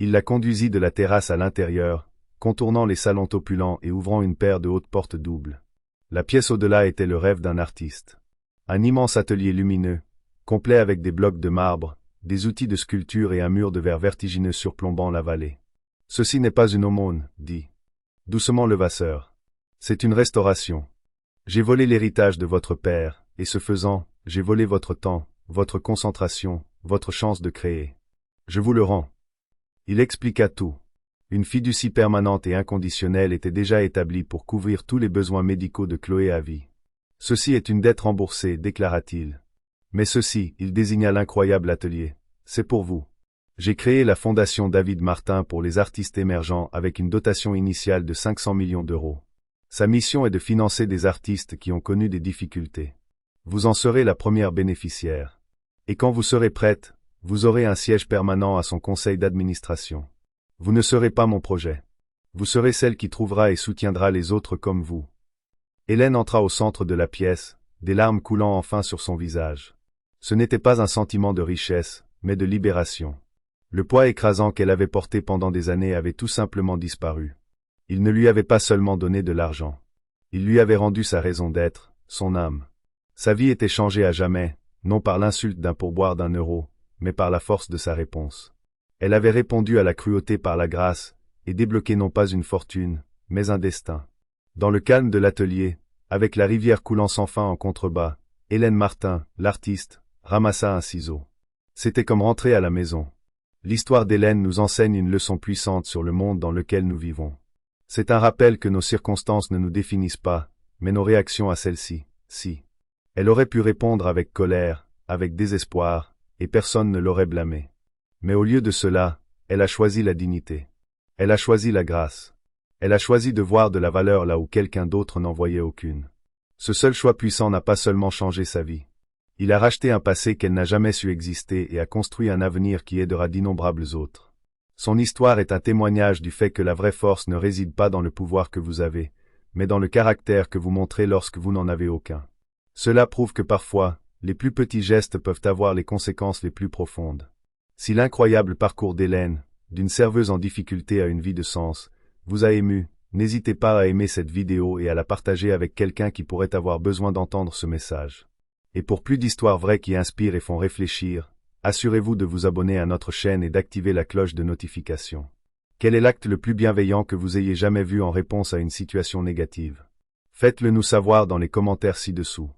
Il la conduisit de la terrasse à l'intérieur, contournant les salons opulents et ouvrant une paire de hautes portes doubles. La pièce au-delà était le rêve d'un artiste. Un immense atelier lumineux, complet avec des blocs de marbre, des outils de sculpture et un mur de verre vertigineux surplombant la vallée. « Ceci n'est pas une aumône, dit doucement Levasseur. C'est une restauration. J'ai volé l'héritage de votre père, et ce faisant, j'ai volé votre temps, votre concentration, votre chance de créer. Je vous le rends. » Il expliqua tout. Une fiducie permanente et inconditionnelle était déjà établie pour couvrir tous les besoins médicaux de Chloé à vie. « Ceci est une dette remboursée, déclara-t-il. Mais ceci, il désigna l'incroyable atelier, c'est pour vous. J'ai créé la fondation David Martin pour les artistes émergents avec une dotation initiale de 500 millions d'euros. Sa mission est de financer des artistes qui ont connu des difficultés. Vous en serez la première bénéficiaire. Et quand vous serez prête, vous aurez un siège permanent à son conseil d'administration. Vous ne serez pas mon projet. Vous serez celle qui trouvera et soutiendra les autres comme vous. » Hélène entra au centre de la pièce, des larmes coulant enfin sur son visage. Ce n'était pas un sentiment de richesse, mais de libération. Le poids écrasant qu'elle avait porté pendant des années avait tout simplement disparu. Il ne lui avait pas seulement donné de l'argent. Il lui avait rendu sa raison d'être, son âme. Sa vie était changée à jamais, non par l'insulte d'un pourboire d'1 €, mais par la force de sa réponse. Elle avait répondu à la cruauté par la grâce, et débloqué non pas une fortune, mais un destin. Dans le calme de l'atelier, avec la rivière coulant sans fin en contrebas, Hélène Martin, l'artiste, ramassa un ciseau. C'était comme rentrer à la maison. L'histoire d'Hélène nous enseigne une leçon puissante sur le monde dans lequel nous vivons. C'est un rappel que nos circonstances ne nous définissent pas, mais nos réactions à celles-ci, si. Elle aurait pu répondre avec colère, avec désespoir, et personne ne l'aurait blâmée. Mais au lieu de cela, elle a choisi la dignité. Elle a choisi la grâce. Elle a choisi de voir de la valeur là où quelqu'un d'autre n'en voyait aucune. Ce seul choix puissant n'a pas seulement changé sa vie. Il a racheté un passé qu'elle n'a jamais su exister et a construit un avenir qui aidera d'innombrables autres. Son histoire est un témoignage du fait que la vraie force ne réside pas dans le pouvoir que vous avez, mais dans le caractère que vous montrez lorsque vous n'en avez aucun. Cela prouve que parfois, les plus petits gestes peuvent avoir les conséquences les plus profondes. Si l'incroyable parcours d'Hélène, d'une serveuse en difficulté à une vie de sens, vous a ému, n'hésitez pas à aimer cette vidéo et à la partager avec quelqu'un qui pourrait avoir besoin d'entendre ce message. Et pour plus d'histoires vraies qui inspirent et font réfléchir, assurez-vous de vous abonner à notre chaîne et d'activer la cloche de notification. Quel est l'acte le plus bienveillant que vous ayez jamais vu en réponse à une situation négative? Faites-le nous savoir dans les commentaires ci-dessous.